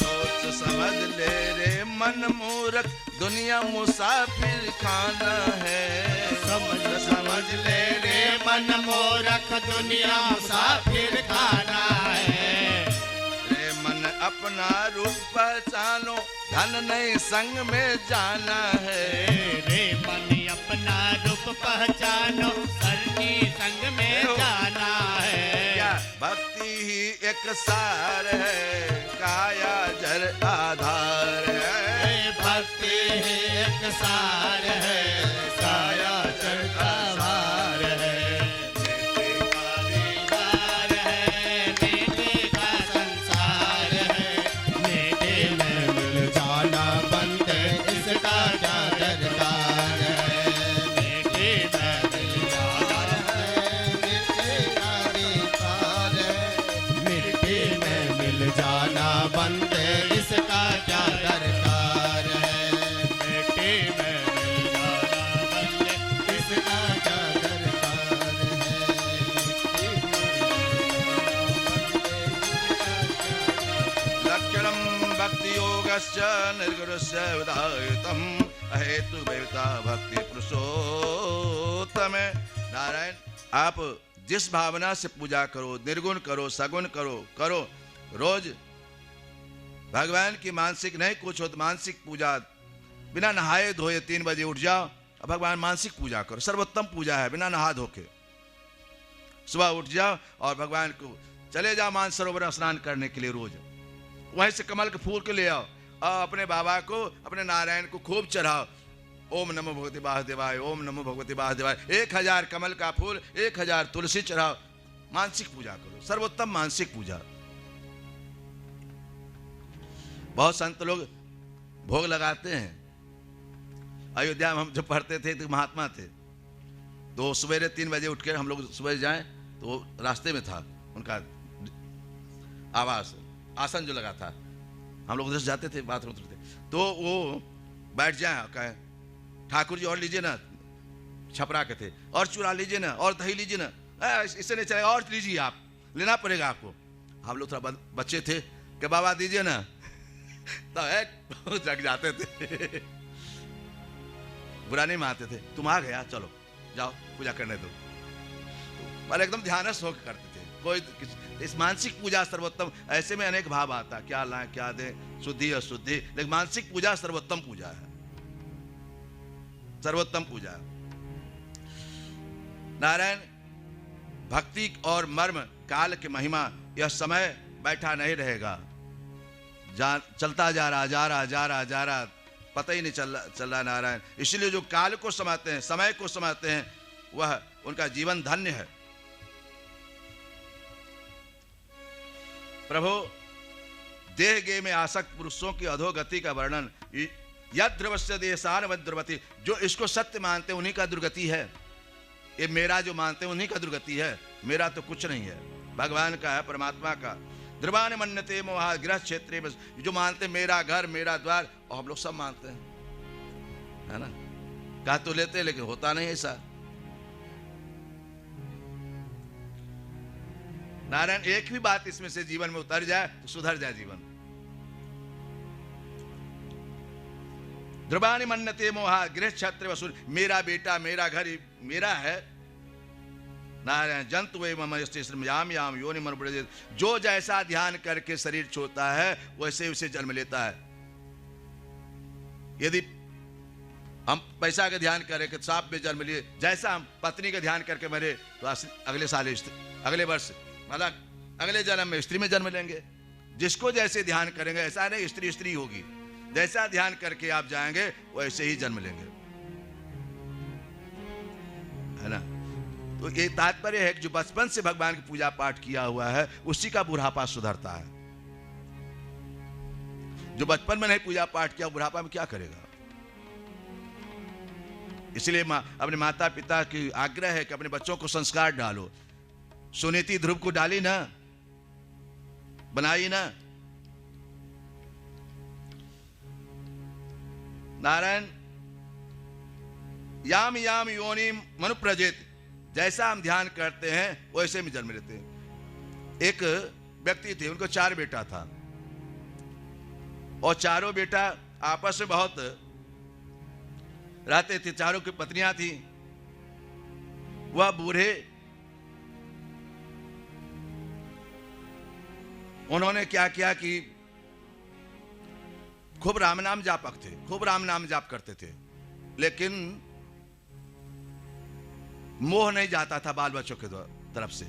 सोच समझ ले रे मन मूर्ख दुनिया मुसाफिर खाना है, समझ ले रे मन मोरख दुनिया मुसाफिर खाना है। रे मन अपना रूप पहचानो धन नहीं संग में जाना है, रे मन अपना रूप पहचानो सरनी संग में जाना है। क्या भक्ति ही एक सार है काया जर आधार है, भक्ति ही एक सार है काया जड़ का भार है। मिट्टी का दीवार है, मिट्टी का संसार है, मिट्टी में मिल जाना बंद इसका क्या दरकार है। मिट्टी में मिल जाना है, मिट्टी का दीवार है, मिट्टी में मिल जाना अक्षरम भक्ति योगस्य निर्गुणस्य विधायितम अहेतु भविता भक्ति पुरुषोत्तम। नारायण, आप जिस भावना से पूजा करो, निर्गुण करो, सगुण करो रोज भगवान की मानसिक नहीं कुछ हो तो मानसिक पूजा, बिना नहाए धोए 3 बजे उठ जाओ और भगवान मानसिक पूजा करो। सर्वोत्तम पूजा है, बिना नहा धो के सुबह उठ जाओ और भगवान को चले जाओ मानसरोवर स्नान करने के लिए रोज, वहीं से कमल के फूल के ले आओ और अपने बाबा को, अपने नारायण को खूब चढ़ाओ। ओम नमो भगवती वासुदेवाय, ओम नमो भगवती वासुदेवाय। 1000 कमल का फूल, 1000 तुलसी चढ़ाओ, मानसिक पूजा करो, सर्वोत्तम मानसिक पूजा। बहुत संत लोग भोग लगाते हैं। अयोध्या में हम जब पढ़ते थे तो महात्मा थे, तो सवेरे 3 बजे उठ के हम लोग सुबह जाएं तो रास्ते में था उनका आवास, आसन जो लगा था, हम लोग उधर से जाते थे, बाथरूम उतरते तो वो बैठ जाए, कहे ठाकुर जी और लीजिए ना, छपरा के थे, और चुरा लीजिए ना, और दही लीजिए ना, इससे नहीं चलेगा, और लीजिए, आप लेना पड़ेगा आपको। हम लोग थोड़ा बच्चे थे कि बाबा दीजिए ना, तो जग जाते थे, बुरा नहीं मानते थे। तुम आ गया, चलो जाओ पूजा करने दो, पर एकदम ध्यानस्थ होकर करते थे। कोई इस मानसिक पूजा सर्वोत्तम, ऐसे में अनेक भाव आता, क्या लाएं क्या दें, शुद्धि अशुद्धि, लेकिन मानसिक पूजा सर्वोत्तम पूजा है, सर्वोत्तम पूजा। नारायण, भक्ति और मर्म, काल की महिमा, यह समय बैठा नहीं रहेगा, चलता जा रहा, पता ही नहीं चल रहा नारायण। इसलिए जो काल को समाते हैं, समय को समाते हैं, वह उनका जीवन धन्य है। प्रभु, देह गे में आसक्त पुरुषों की अधोगति का वर्णन, यद्रवस्य देशान वद्रवती, जो इसको सत्य मानते हैं उन्हीं का दुर्गति है। ये मेरा जो मानते हैं उन्हीं का दुर्गति है, मेरा तो कुछ नहीं है, भगवान का है, परमात्मा का। ध्रुवान मन्यते मोहा गृह क्षेत्रे, बस जो मानते मेरा घर मेरा द्वार, और हम लोग सब मानते हैं, है ना, कहा तो लेते लेकिन होता नहीं ऐसा। नारायण, एक भी बात इसमें से जीवन में उतर जाए तो सुधर जाए जीवन। ध्रुवानि मन्यते मोहा गृह क्षेत्र वसुर, मेरा बेटा मेरा घर मेरा है। नारायण, जंतु वे मम याम याम योनि मन ब्रजेत, जो जैसा ध्यान करके शरीर छोड़ता है वैसे उसे जन्म लेता है। यदि हम पैसा का ध्यान करें कि सांप में जन्म लिए, जैसा हम पत्नी का ध्यान करके मरे तो अगले साल, अगले वर्ष, मतलब अगले जन्म में स्त्री में जन्म लेंगे। जिसको जैसे ध्यान करेंगे, ऐसा नहीं स्त्री स्त्री होगी, जैसा ध्यान करके आप जाएंगे वैसे ही जन्म लेंगे, है ना। तो ये तात्पर्य है कि जो बचपन से भगवान की पूजा पाठ किया हुआ है उसी का बुढ़ापा सुधरता है। जो बचपन में नहीं पूजा पाठ किया, बुढ़ापा में क्या करेगा। इसलिए अपने माता पिता की आग्रह है कि अपने बच्चों को संस्कार डालो। सुनीति ध्रुव को डाली ना, बनाई ना। नारायण, याम याम योनि मनु प्रजेत, जैसा हम ध्यान करते हैं वैसे में जन्म लेते हैं। एक व्यक्ति थे, उनको 4 बेटा था, और चारों बेटा आपस में बहुत रहते थे, चारों की पत्नियां थी। वह बूढ़े, उन्होंने क्या किया कि खूब राम नाम जापक थे, खूब राम नाम जाप करते थे, लेकिन मोह नहीं जाता था बाल बच्चों के तरफ से,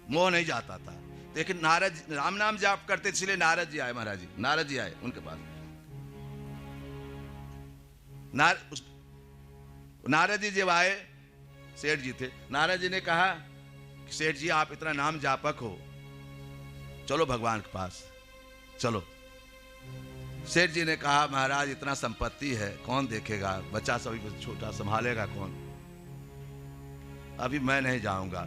मोह नहीं जाता था। लेकिन नारद राम नाम जाप करते, इसलिए नारद जी आए, महाराज जी नारद जी आए उनके पास। नारद जी जब आए, सेठ जी थे, नारद जी ने कहा कि सेठ जी आप इतना नाम जापक हो, चलो भगवान के पास चलो। सेठ जी ने कहा महाराज इतना संपत्ति है कौन देखेगा, बच्चा सभी छोटा संभालेगा कौन, अभी मैं नहीं जाऊंगा,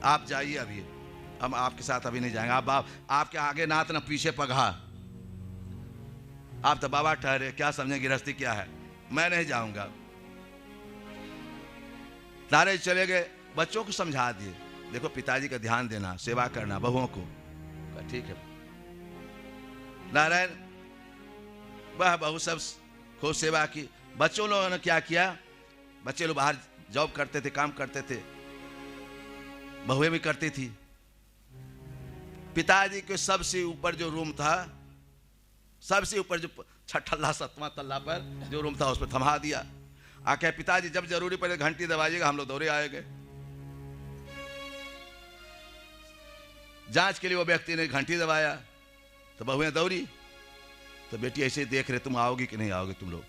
आप जाइए, अभी हम आपके साथ अभी नहीं जाएंगे, आप आपके आगे नाथ न पीछे पगहा, आप तो बाबा ठहरे, क्या समझे गृहस्थी क्या है, मैं नहीं जाऊंगा। नारद चले गए, बच्चों को समझा दिए, देखो पिताजी का ध्यान देना, सेवा करना बहुओं को, ठीक है। नारायण वह बहू सब खूब सेवा की। बच्चों लोगों ने क्या किया, बच्चे लोग बाहर जॉब करते थे, काम करते थे, बहुएं भी करती थी। पिताजी के सबसे ऊपर जो रूम था, सबसे ऊपर जो 6 7वां तल्ला पर जो रूम था उस पर थमा दिया। आके पिताजी जब जरूरी पड़े घंटी दबाइएगा, हम लोग दौड़े आएंगे। जांच के लिए वो व्यक्ति ने घंटी दबाया तो बहुएं दौड़ी, तो बेटी ऐसे ही देख रहे तुम आओगी कि नहीं आओगी तुम लोग।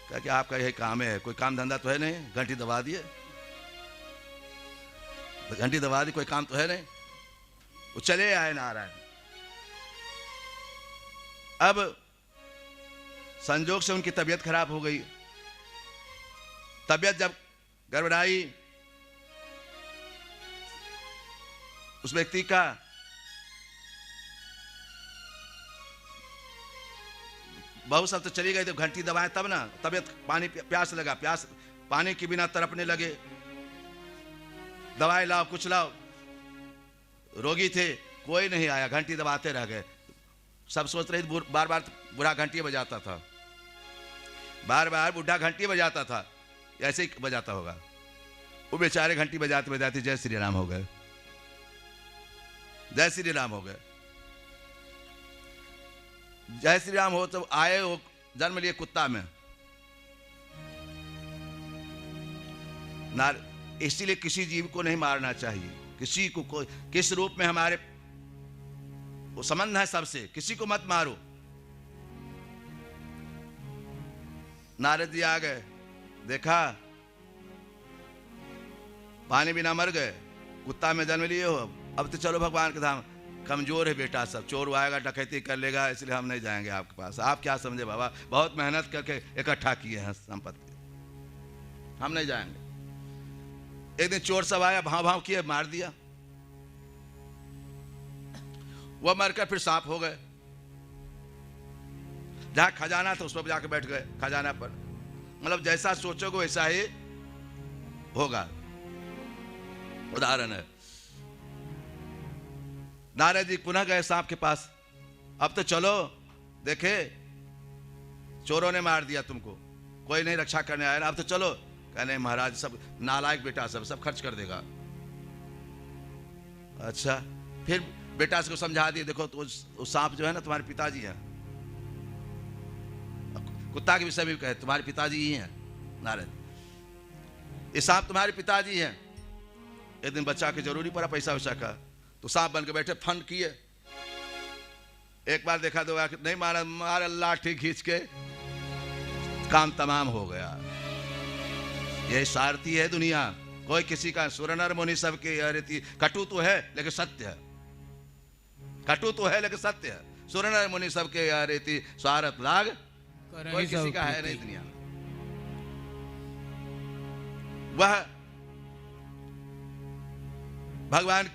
क्या कि आपका यही काम है, कोई काम धंधा तो है नहीं, घंटी दबा दिए, घंटी दबा दी, कोई काम तो है नहीं। वो चले आए नारायण। अब संजोग से उनकी तबीयत खराब हो गई। तबीयत जब गड़बड़ाई, उस व्यक्ति का बहुत सब तो चली गई, तो घंटी दबाएं तब ना, तबीयत पानी प्यास लगा, प्यास पानी के बिना तड़पने लगे, दवाई लाओ कुछ लाओ, रोगी थे, कोई नहीं आया, घंटी दबाते रह गए। सब सोच रहे थे बार बार बूढ़ा घंटी बजाता था, बार बार बूढ़ा घंटी बजाता था, ऐसे ही बजाता होगा। वो बेचारे घंटी बजाते बजाते जय श्री राम हो गए, जय श्री राम हो गए। जय श्री राम हो तो आए, वो जन्म लिए कुत्ता में। इसीलिए किसी जीव को नहीं मारना चाहिए, किसी को कोई किस रूप में हमारे वो संबंध है सबसे, किसी को मत मारो। नारद जी आ गए, देखा पानी बिना मर गए, कुत्ता में जन्म लिए हो, अब तो चलो भगवान के धाम। कमजोर है बेटा सब, चोर आएगा डकैती कर लेगा, इसलिए हम नहीं जाएंगे आपके पास। आप क्या समझे बाबा, बहुत मेहनत करके इकट्ठा किए हैं संपत्ति, हम नहीं जाएंगे। एक दिन चोर सब आया, भाव भाव किए, मार दिया। वह मरकर फिर सांप हो गए। जहां खजाना था उस पर जाकर बैठ गए, खजाना पर। मतलब जैसा सोचोगे वैसा ही होगा, उदाहरण है। नारद जी पुनः गए सांप के पास, अब तो चलो, देखे चोरों ने मार दिया तुमको, कोई नहीं रक्षा करने आया ना, अब तो चलो। कहने महाराज सब नालायक बेटा, सब खर्च कर देगा। अच्छा, फिर बेटा को समझा दिए, देखो तो सांप जो है ना तुम्हारे पिताजी हैं। कुत्ता के विषय में भी कहे तुम्हारे पिताजी ही हैं नारद, ये सांप तुम्हारे पिताजी हैं। एक दिन बच्चा के जरूरी पड़ा पैसा वैसा का, तो सांप बन के बैठे, फन किए। एक बार देखा दो बार नहीं मारा, मारा लाठी खींच के, काम तमाम हो गया। यही सारथी है दुनिया, कोई किसी का। सुर नर मुनि सबके रीति, कटु तो है लेकिन सत्य है, कटु तो है लेकिन सत्य है। सुर नर मुनि सबके रीति, स्वार्थ लाग कोई किसी का है नहीं दुनिया। वह भगवान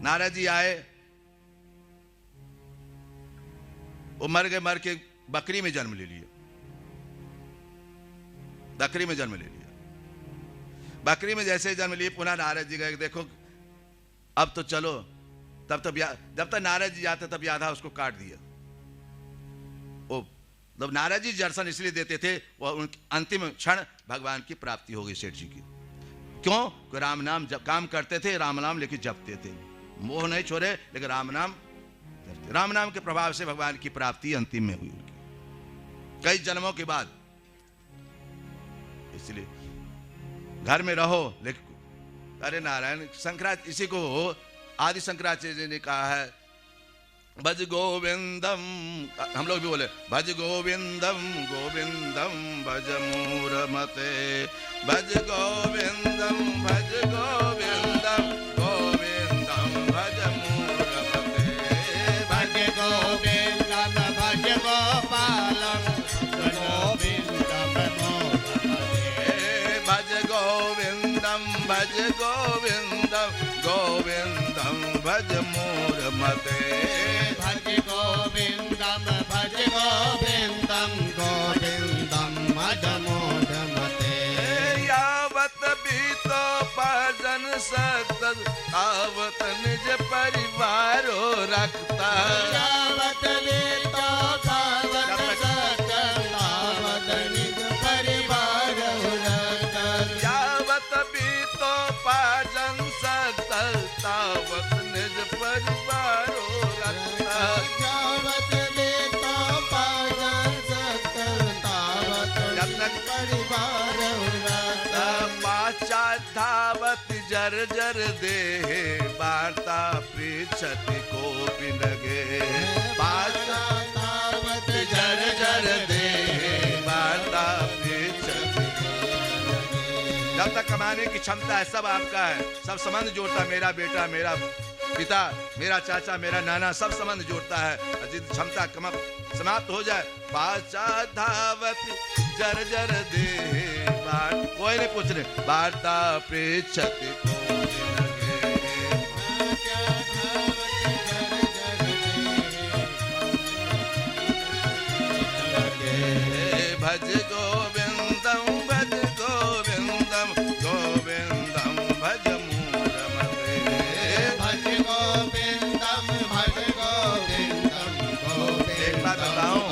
नारद जी आए, वो मर गए, मर के बकरी में जन्म ले लिया, बकरी में जन्म ले लिया। बकरी में जैसे जन्म लिए, पुनः नारद जी गए, देखो अब तो चलो। तब तक जब तक नारद जी जाते तब यादा उसको काट दिया। वो जब नारद जी दर्शन इसलिए देते थे, वो अंतिम क्षण भगवान की प्राप्ति हो गई सेठ जी की। क्यों? राम नाम जब काम करते थे, राम नाम लेके जपते थे, मोह नहीं छोड़े, लेकिन राम नाम के प्रभाव से भगवान की प्राप्ति अंतिम में हुई उनकी, कई जन्मों के बाद। इसलिए घर में रहो, लेकिन अरे नारायण शंकराचार्य, इसी को आदि शंकराचार्य जी ने कहा है, भज गोविंदम। हम लोग भी बोले भज गोविंदम गोविंदम भज मूढ़मते, भज गोविंदम भज गोविंदम गोविंदम भज मूढ़मते, भज गोविंदम भज गोपालम गोविंदम मूढ़मते, भज गोविंदम भज गोविंदम गोविंदम भज मूढ़मते, भज गोविंदम भज गोविंदम गोविंदम भज मूढ़मते, यावत बीतो भजन सत तावत निज परिवारो रखता। यावत बीतो पावन सकल तावत निज परिवार रखता। यावत बीतो पाजन सकल तावत निज परिवारो रखता। यावत बीतो पावन सकल तावत निज परिवार रखता। पाश्चाधावत जर जर देह वार्ता पृच्छति कोपि लगे। पाश्चाधावत जर जर देह वार्ता पृच्छति। जब तक कमाने की क्षमता है सब आपका है, सब संबंध जोड़ता, मेरा बेटा, मेरा पिता, मेरा चाचा, मेरा नाना, सब संबंध जोड़ता है। यदि क्षमता समाप्त हो जाए, पाश्चाधावत जर जर देह कोई नहीं पूछ रहे, वार्ता पृच्छति कोपि लगे। भज गोविंदम भज गोविंदम गोविंदम भज मूढ़मते। भज गोविंदम भज गोविंदम एक बात बताऊं,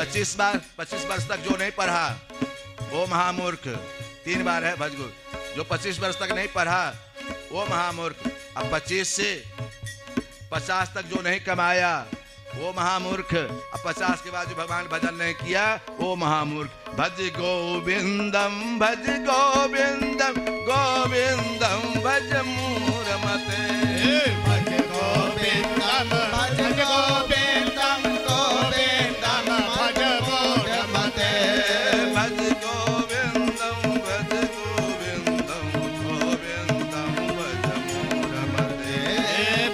25 वर्ष तक जो नहीं पढ़ा वो महामूर्ख। 3 बार है भज गो। जो 25 वर्ष तक नहीं पढ़ा वो महामूर्ख। अब 25 से 50 तक जो नहीं कमाया वो महामूर्ख। अब 50 के बाद जो भगवान भजन नहीं किया वो महामूर्ख। भज गोविंदम भज गोविंदम गोविंदम भज मूढ़मते। भज गोविंदम भज गोविंदम गोविंदम भज मूढ़मते। भज गोविंदम भज गोविंदम गोविंदम भज मूढ़मते।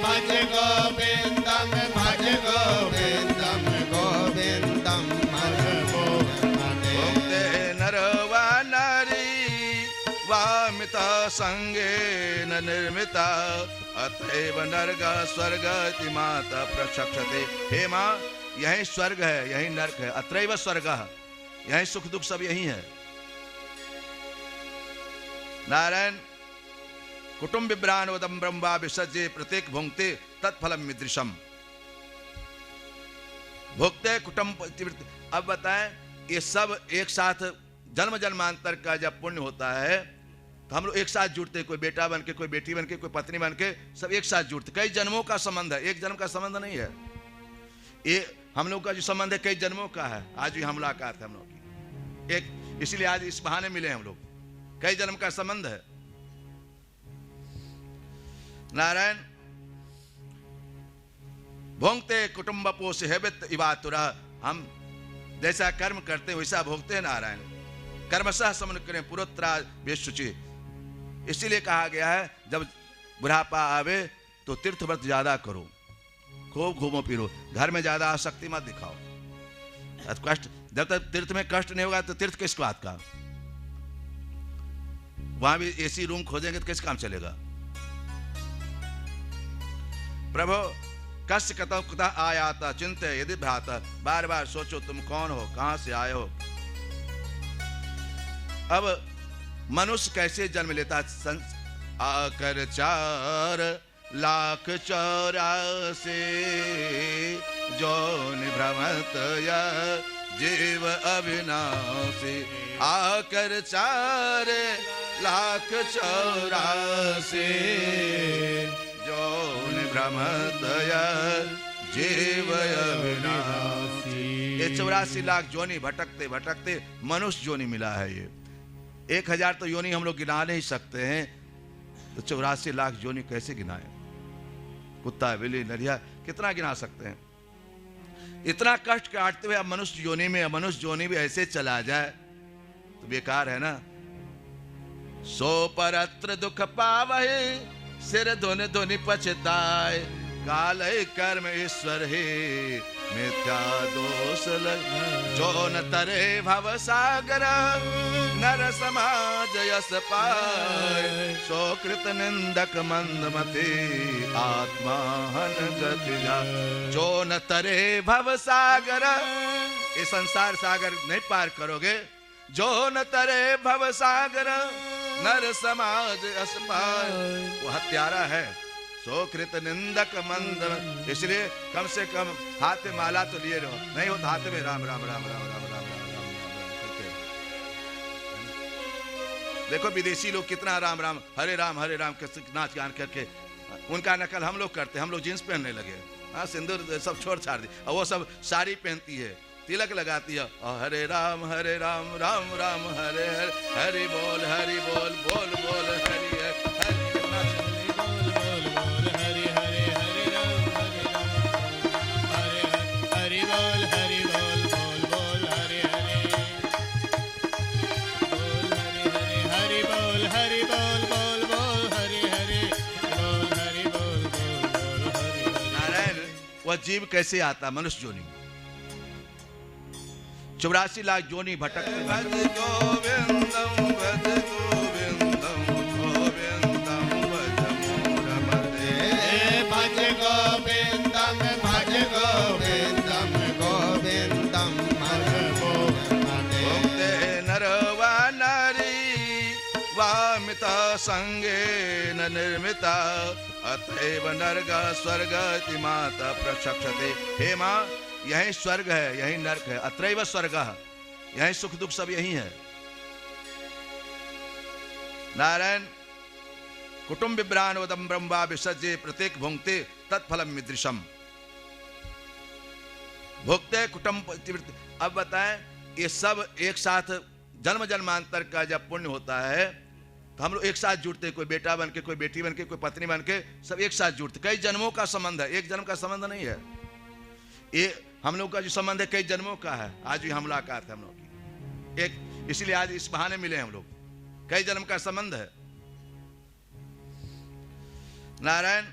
भज गोविंदम भज गोविंदम गोविंदम भज मूढ़मते। भुक्ते नरवा नारी वामिता संगेन निर्मिता अतएव नरक स्वर्ग इति माता प्रचक्षते। हे माँ, यही स्वर्ग है, यही नरक है। अत्रैव स्वर्ग, यही सुख दुख सब यही है। नारायण कुटुंब विभ्रानोदम ब्रह्मा विसर्जे प्रत्येक भुंक्ते तत्फलम मिदृशम। भुक्ते कुटुंब। अब बताएं, ये सब एक साथ जन्म जन्मांतर का जब पुण्य होता है तो हम लोग एक साथ जुड़ते हैं। कोई बेटा बन के, कोई बेटी बन के, कोई पत्नी बन के, सब एक साथ जुड़ते। कई जन्मों का संबंध है, एक जन्म का संबंध नहीं है। ये हम लोग का जो संबंध है कई जन्मों का है। आज भी हम मुलाकात है हम लोग की एक, इसलिए आज इस बहाने मिले हम लोग। कई जन्म का संबंध है। नारायण भोंगते कुटुंब पोष हेबित इवातुरा। हम जैसा कर्म करते हैं वैसा भोगते हैं। नारायण कर्मशः समन करें पुरोत्रा बेशुचि। इसीलिए कहा गया है जब बुढ़ापा आवे तो तीर्थ व्रत ज्यादा करो, खूब घूमो फिरो, घर में ज्यादा आसक्ति मत दिखाओ। कष्ट, जब तक तीर्थ में कष्ट नहीं होगा तो तीर्थ किस बात का। वहां भी एसी रूम खोजेंगे तो किस काम चलेगा। प्रभु कष्ट कतौ कुतः आयाता चिंत यदि भ्राता। बार बार सोचो तुम कौन हो, कहां से आए हो। अब मनुष्य कैसे जन्म लेता है। आकर 4,84,000 जोन भ्रमत जीव अविनाशी। आकर 4,84,000 जोन भ्रमत जीव अविनाशी। ये 84 लाख जोनी भटकते भटकते मनुष्य जोनी मिला है। ये 1,000 तो योनि हम लोग गिना नहीं सकते हैं, तो 84 लाख जोनी कैसे गिनाएं। कुत्ता बिल्ली नरिया कितना गिना सकते हैं। इतना कष्ट काटते हुए अब मनुष्य योनि में, मनुष्य योनि भी ऐसे चला जाए तो बेकार है ना। सो परत्र दुख पावहे सिर धुन धुनि पछताए। काल कर्म ईश्वर हे मिथ्या दोष लग। जो न तरे भव सागर नर समाज यस पाए। सो कृत निंदक मंदमते आत्मा हन गति जाए। जो न तरे भव सागर, ये संसार सागर नहीं पार करोगे। जो न तरे भव सागर नर समाज असपार। वो हत्यारा है, सोकृत निंदक मंद, इसलिए कम से कम हाथ में माला तो लिए रहो, नहीं हो तो हाथ में राम राम राम राम राम राम राम राम करते रहो। देखो विदेशी लोग कितना राम राम हरे राम के नाच गान करके, उनका नकल हम लोग करते, हम लोग जींस पहनने लगे, हाँ सिंदूर सब छोड़ छाड़ दी, और वो सब साड़ी पहनती है, तिलक लगाती है, और हरे राम राम राम हरे हरे, हरि बोल बोल बोल हरि वह जीव कैसे आता मनुष्य जोनी, 84 लाख जोनी भटकते भज गोविंदम भज गोविंदम गोविंदम भज मूढ़मते, भज गोविंदम भज गोविंदम गोविंदम भज मूढ़मते। भुक्ते नरवा नारी वामिता संगेन निर्मिता, अतएव नरक स्वर्ग माता प्रक्षते। हे माँ, यही स्वर्ग है, यही नरक है, अत्रैव स्वर्ग, यही सुख दुख सब यही है। नारायण कुटुंब विभ्रानोदम ब्रह्मा विसर्जे प्रत्येक भुंक्ते तत्फलम मिदृशम, भुक्ते कुटुंब। अब बताएं, ये सब एक साथ जन्म जन्मांतर का जब पुण्य होता है तो हम लोग एक साथ जुड़ते, कोई बेटा बन के, कोई बेटी बन के, कोई पत्नी बन के, सब एक साथ जुड़ते। कई जन्मों का संबंध है, एक जन्म का संबंध नहीं है। ये हम लोग का जो संबंध है कई जन्मों का है। आज भी हम मुलाकात है हम लोग की एक, इसलिए आज इस बहाने मिले हम लोग, कई जन्म का संबंध है। नारायण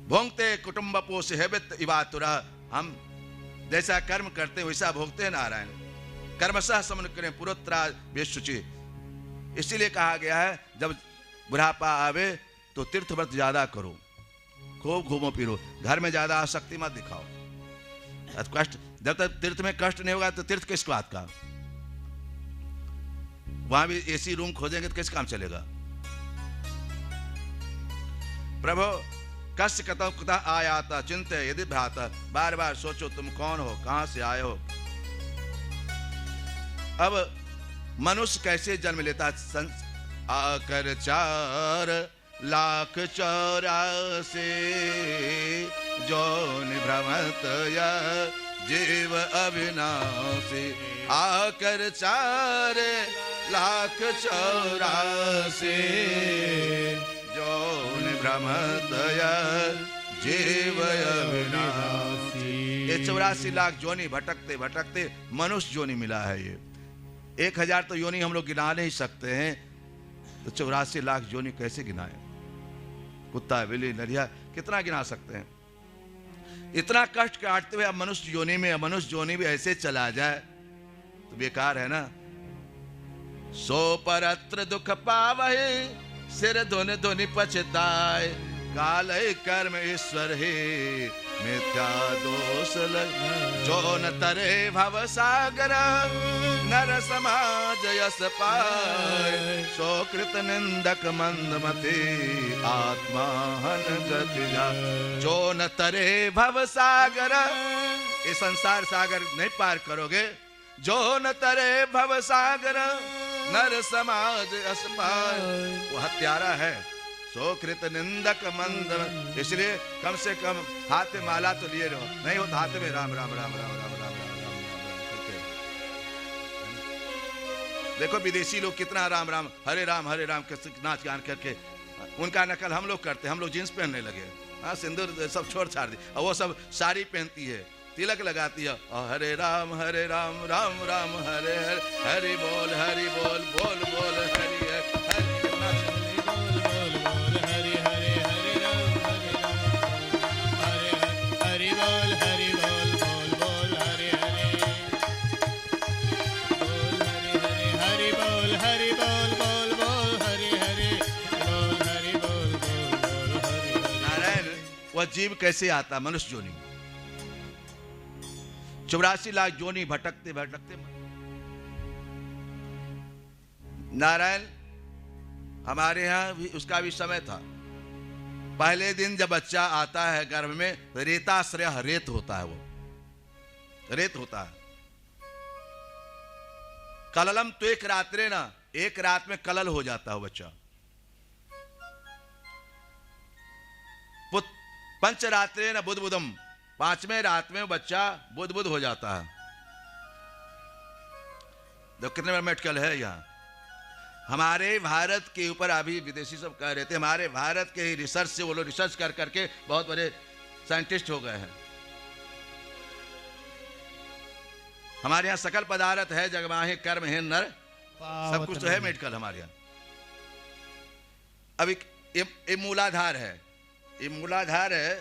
भोंगते कुटुंब पोष हेबित इवातुरा, हम जैसा कर्म करते हैं वैसा भोगते हैं। नारायण कर्मशः समन करें पुरोत्रा बेशुचि, इसीलिए कहा गया है जब बुढ़ापा आवे तो तीर्थ व्रत ज्यादा करो, खूब घूमो फिरो, घर में ज्यादा आसक्ति मत दिखाओ। कष्ट, जब तक तीर्थ में कष्ट नहीं होगा तो तीर्थ किस बात का, वहां भी एसी रूम खोजेंगे तो किस काम चलेगा। प्रभु कष्ट कतौ कुतः आयाता चिंत्य यदि भ्राता, बार बार सोचो तुम कौन हो, कहां से आए हो। अब मनुष्य कैसे जन्म लेता, आकर 4 लाख 84 जोन भ्रमत या जीव अविनाशी, आकर 4 लाख 84 जोन भ्रमत या जीव अविनाशी। ये 84 लाख जोनी भटकते भटकते मनुष्य जोनी मिला है। ये 1000 तो योनि हम लोग गिना नहीं सकते हैं, तो 84 लाख जोनी कैसे गिनाएं। कुत्ता बिल्ली नरिया कितना गिना सकते हैं। इतना कष्ट काटते हुए अब मनुष्य योनि में, मनुष्य योनि भी ऐसे चला जाए तो बेकार है ना। सो परत्र दुख पावहे सिर धुन धुनि पछताए, काल कर्म ईश्वर हे मिथ्या दोष जो न तरे भव सागर, नर समाज यस पाए, सोकृत निंदक मंदमते आत्मा हन गति जाए। जो न तरे भव सागर, ये संसार सागर नहीं पार करोगे। जो न तरे भव सागर, नर समाज यस पाए। वो हत्यारा है, सोकृत निंदक मंद, इसलिए कम से कम हाथ में माला तो लिए रहो, नहीं हो तो हाथ में राम राम राम राम राम राम राम करते रहो। देखो विदेशी लोग कितना राम राम हरे राम के नाच गान करके, उनका नकल हम लोग करते, हम लोग जींस पहनने लगे, हाँ सिंदूर सब छोड़ छाड़ दी, और वो सब साड़ी पहनती है, तिलक लगाती है, और हरे राम राम राम हरे हरे, हरि बोल बोल बोल हरि वह जीव कैसे आता मनुष्य जोनी, 84 लाख जोनी भटकते भटकते नारायण हमारे यहाँ भी उसका भी समय था। पहले दिन जब बच्चा आता है गर्भ में, रेताश्रय रेत होता है, वो रेत होता है। कललम तो एक रात्रे ना, एक रात में कलल हो जाता है बच्चा। पंचरात्रे न बुधबुदम, पांचवें रात में बच्चा बुध हो जाता है। तो कितने बार मेडिकल है यहाँ हमारे भारत के ऊपर। अभी विदेशी सब कह रहे थे हमारे भारत के ही रिसर्च से, वो लोग रिसर्च कर करके बहुत बड़े साइंटिस्ट हो गए हैं। हमारे यहाँ सकल पदार्थ है, जगमाहे कर्म है नर, सब कुछ तो है मेडिकल हमारे यहाँ। अभी ये मूलाधार है, ये मूलाधार है,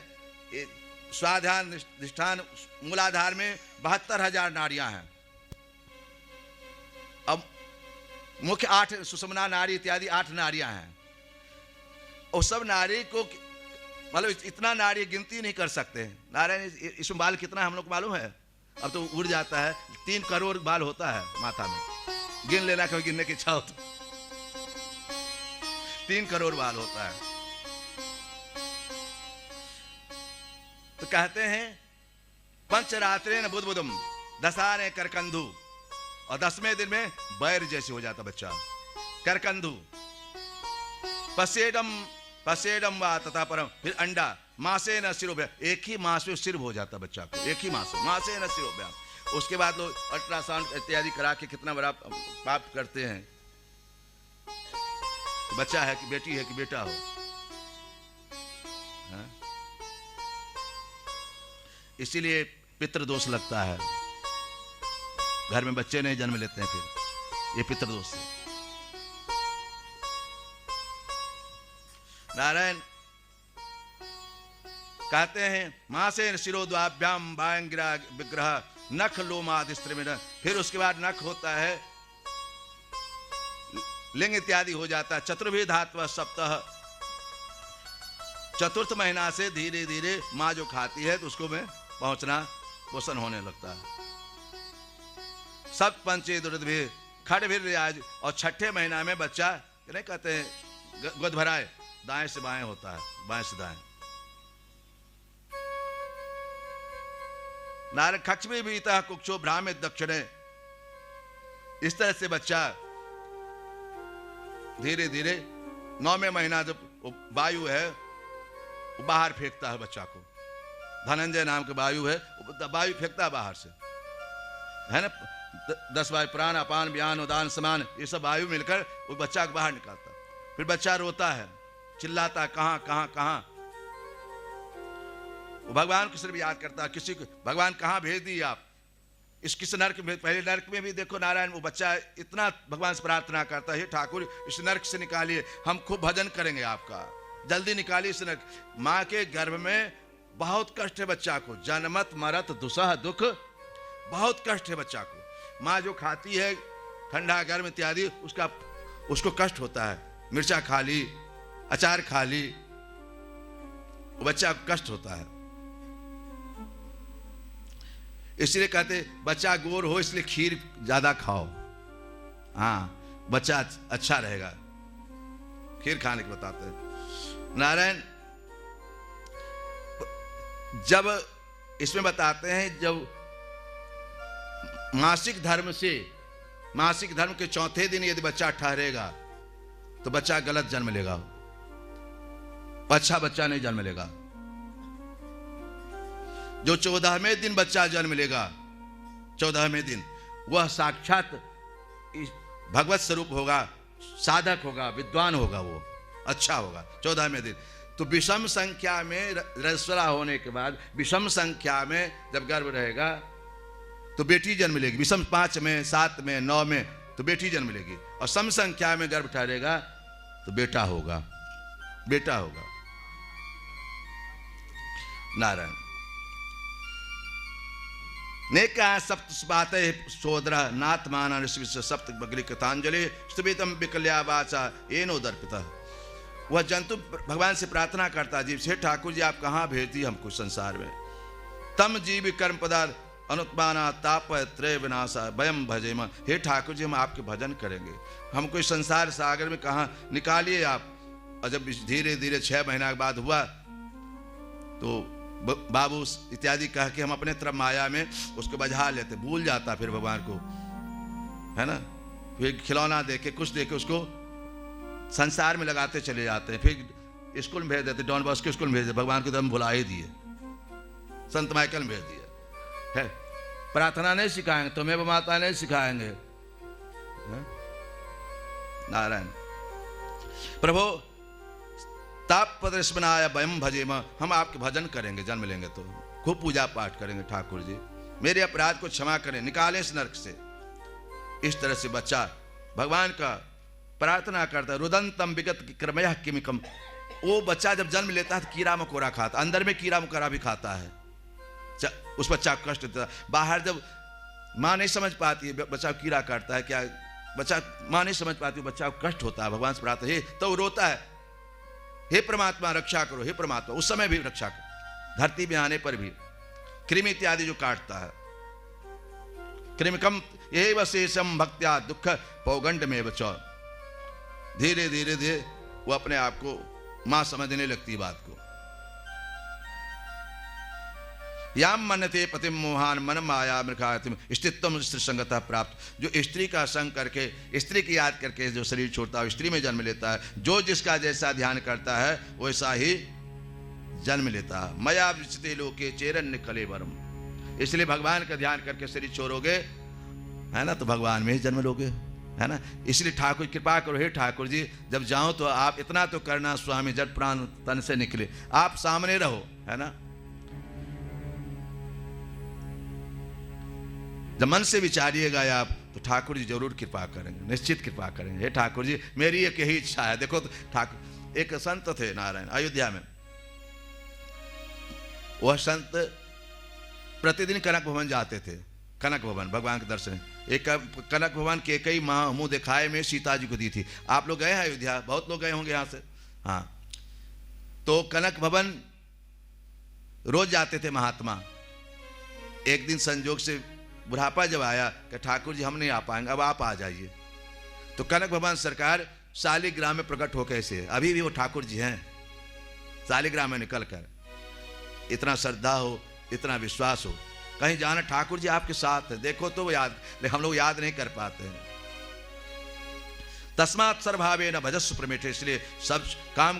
ये स्वाध्यान निष्ठान मूलाधार में 72,000 नाड़ियां हैं। अब मुख्य 8 सुषुम्ना नाड़ी इत्यादि 8 नाड़ियां हैं। और सब नाड़ी को मतलब इतना नाड़ी गिनती नहीं कर सकते। नारायण इसमें बाल कितना हम लोग को मालूम है? अब तो उड़ जाता है, 3 करोड़ बाल होता है माथा में। गिन लेना, कभी गिनने की इच्छा हो तो 3 करोड़ बाल होता है। तो कहते हैं पंचरात्रे न बुधबुदम, दशाने करकंधु, और 10वें दिन में बैर जैसे हो जाता बच्चा, करकंधु। पसेडम वा तथा परम, फिर अंडा, मासे न सिरोभ्या, एक ही मास में सिर हो जाता बच्चा को, एक ही मास में, मासे न सिरोभ्या। उसके बाद लोग अल्ट्रासाउंड इत्यादि करा के कितना बड़ा पाप करते हैं। तो बच्चा है कि बेटी है कि बेटा हो, हाँ? इसीलिए पितृदोष लगता है। घर में बच्चे नहीं जन्म लेते हैं, फिर ये पितृदोष है। नारायण कहते हैं मासे शिरोद्वाभ्याम बायंगिरा विग्रह नख लोमादिस्त्रिमिन, फिर उसके बाद नख होता है, लिंग इत्यादि हो जाता है। चतुर्भि धात्व सप्ताह, चतुर्थ महीना से धीरे धीरे माँ जो खाती है तो उसको में पहुंचना पोषण होने लगता है। सब पंचे दुर्दभि खड़ भी रियाज, और 6ठे महीना में बच्चा नहीं कहते हैं गोद भराए, दाएं से बाएं होता है, बाएं से दाएं। नारक खक्ष में भी कुक्षो भ्रामित दक्षिणे, इस तरह से बच्चा धीरे धीरे 9वें महीना जब वायु है वो बाहर फेंकता है बच्चा को। धनंजय नाम के वायु है, वायु फेंकता है बाहर से, है ना। 10 वायु प्राण अपान व्यान उदान समान, ये सब वायु मिलकर वो बच्चा को बाहर निकालता। फिर बच्चा रोता है, चिल्लाता, कहां कहां कहां। वो भगवान को सिर्फ याद करता, किसी को भगवान कहां भेज दिए आप। किस नरक में, पहले नरक में भी देखो नारायण, वो बच्चा इतना भगवान से प्रार्थना करता है, हे ठाकुर इस नरक से निकालिए, हम खूब भजन करेंगे आपका, जल्दी निकालिए इस नरक। माँ के गर्भ में बहुत कष्ट है बच्चा को, जन्मत मरत दुसह दुख, बहुत कष्ट है बच्चा को। माँ जो खाती है ठंडा गर्म इत्यादि, उसको कष्ट होता है। मिर्चा खा ली, अचार खा ली, बच्चा को कष्ट होता है। इसलिए कहते बच्चा गोर हो इसलिए खीर ज्यादा खाओ, हाँ बच्चा अच्छा रहेगा, खीर खाने के बताते हैं। नारायण जब इसमें बताते हैं, जब मासिक धर्म के चौथे दिन यदि बच्चा ठहरेगा तो बच्चा गलत जन्म लेगा, अच्छा बच्चा नहीं जन्म लेगा। जो 14वें दिन बच्चा जन्म लेगा, 14वें दिन, वह साक्षात भगवत स्वरूप होगा, साधक होगा, विद्वान होगा, वो अच्छा होगा 14वें दिन। तो विषम संख्या में रजस्वला होने के बाद, विषम संख्या में जब गर्भ रहेगा तो बेटी जन्म लेगी। विषम 5 में, 7 में, 9 में तो बेटी जन्म लेगी, और सम संख्या में गर्भ ठहरेगा तो बेटा होगा, बेटा होगा। नारायण ने कहा सप्त बात सोदर नाथमान सप्त बगली कथांजलि स्तुभितम विकल्या वाचा एनो दर्पिता। वह जंतु भगवान से प्रार्थना करता, जीव से ठाकुर जी आप कहाँ भेज दिए हमको संसार में। तम जीव कर्म पदार्थ अनुत्माना ताप त्रय विनाशा वयम भजेम। हे ठाकुर जी हम आपके भजन करेंगे, हम कोई संसार सागर में कहाँ निकालिए आप। और जब धीरे धीरे 6 महीना के बाद हुआ तो बाबू इत्यादि कह के हम अपने तरफ माया में उसको बजा लेते, भूल जाता फिर भगवान को, है ना। फिर खिलौना देके कुछ देके उसको संसार में लगाते चले जाते हैं, फिर स्कूल में भेज देते, डॉन बॉस्को स्कूल में भेज देते, भगवान को तो हम भुला ही दिए, संत माइकल में भेज दिया है। प्रार्थना नहीं सिखाएंगे, तुम्हें वो माता नहीं सिखाएंगे। नारायण प्रभु ताप पदस्मनाय वयम भजेम, हम आपके भजन करेंगे, जन्म लेंगे तो खूब पूजा पाठ करेंगे। ठाकुर जी मेरे अपराध को क्षमा करें, निकालें इस नरक से। इस तरह से बच्चा भगवान का प्रार्थना करता है। रुदंतम विगत क्रमयः किमिकम, वो बच्चा जब जन्म लेता है तो कीड़ा मकोड़ा खाता, अंदर में कीड़ा मकोड़ा भी खाता है, उस बच्चा को कष्ट देता है। बाहर जब माँ नहीं समझ पाती है बच्चा को कीड़ा काटता है क्या, बच्चा माँ नहीं समझ पाती, बच्चा को कष्ट होता है, भगवान से प्रार्थना है तो वो रोता है, हे परमात्मा रक्षा करो, हे परमात्मा। उस समय भी रक्षा करो, धरती में आने पर भी कृमि इत्यादि जो काटता है। कृमिकम एव शेषम भक्त्या दुख पौगंड में बचो। धीरे धीरे धीरे वो अपने आप को मां समझने लगती बात को। याम मनते पतिम मोहान मन माया मृखातिम स्थित्वम स्त्री संगता प्राप्त। जो स्त्री का संग करके, स्त्री की याद करके जो शरीर छोड़ता है, स्त्री में जन्म लेता है, जो जिसका जैसा ध्यान करता है वैसा ही जन्म लेता है। मया विचिते लोके चेरन्य कलेवरम। इसलिए भगवान का ध्यान करके शरीर छोड़ोगे, है ना, तो भगवान में ही जन्म लोगे, है ना। इसलिए ठाकुर कृपा करो, हे ठाकुर जी जब जाओ तो आप इतना तो करना, स्वामी जब प्राण तन से निकले आप सामने रहो, है ना। जब मन से विचारिएगा आप तो ठाकुर जी जरूर कृपा करेंगे, निश्चित कृपा करेंगे। हे ठाकुर जी मेरी एक यही इच्छा है। देखो तो ठाकुर एक संत थे नारायण अयोध्या में, वह संत प्रतिदिन कनक भवन जाते थे। कनक भवन भगवान के दर्शन, एक कनक भवन के कई माह मुंह दिखाए में सीता जी को दी थी। आप लोग गए हैं अयोध्या, बहुत लोग गए होंगे यहाँ से, हाँ। तो कनक भवन रोज जाते थे महात्मा। एक दिन संजोग से बुढ़ापा जब आया कि ठाकुर जी हम नहीं आ पाएंगे, अब आप आ जाइए। तो कनक भगवान सरकार शालिग्राम में प्रकट हो कैसे, अभी भी वो ठाकुर जी हैं शालिग्राम में निकल कर। इतना श्रद्धा हो, इतना विश्वास हो, कहीं जाना ठाकुर जी आपके साथ है, देखो तो वो याद, लेकिन हम लोग याद नहीं कर पाते हैं। तस्मात् सर्वभावे न भजस्व प्रमेठे। इसलिए सब काम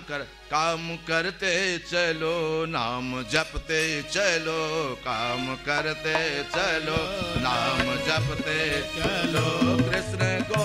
करते चलो, नाम जपते चलो, काम करते चलो, नाम जपते चलो, कृष्ण को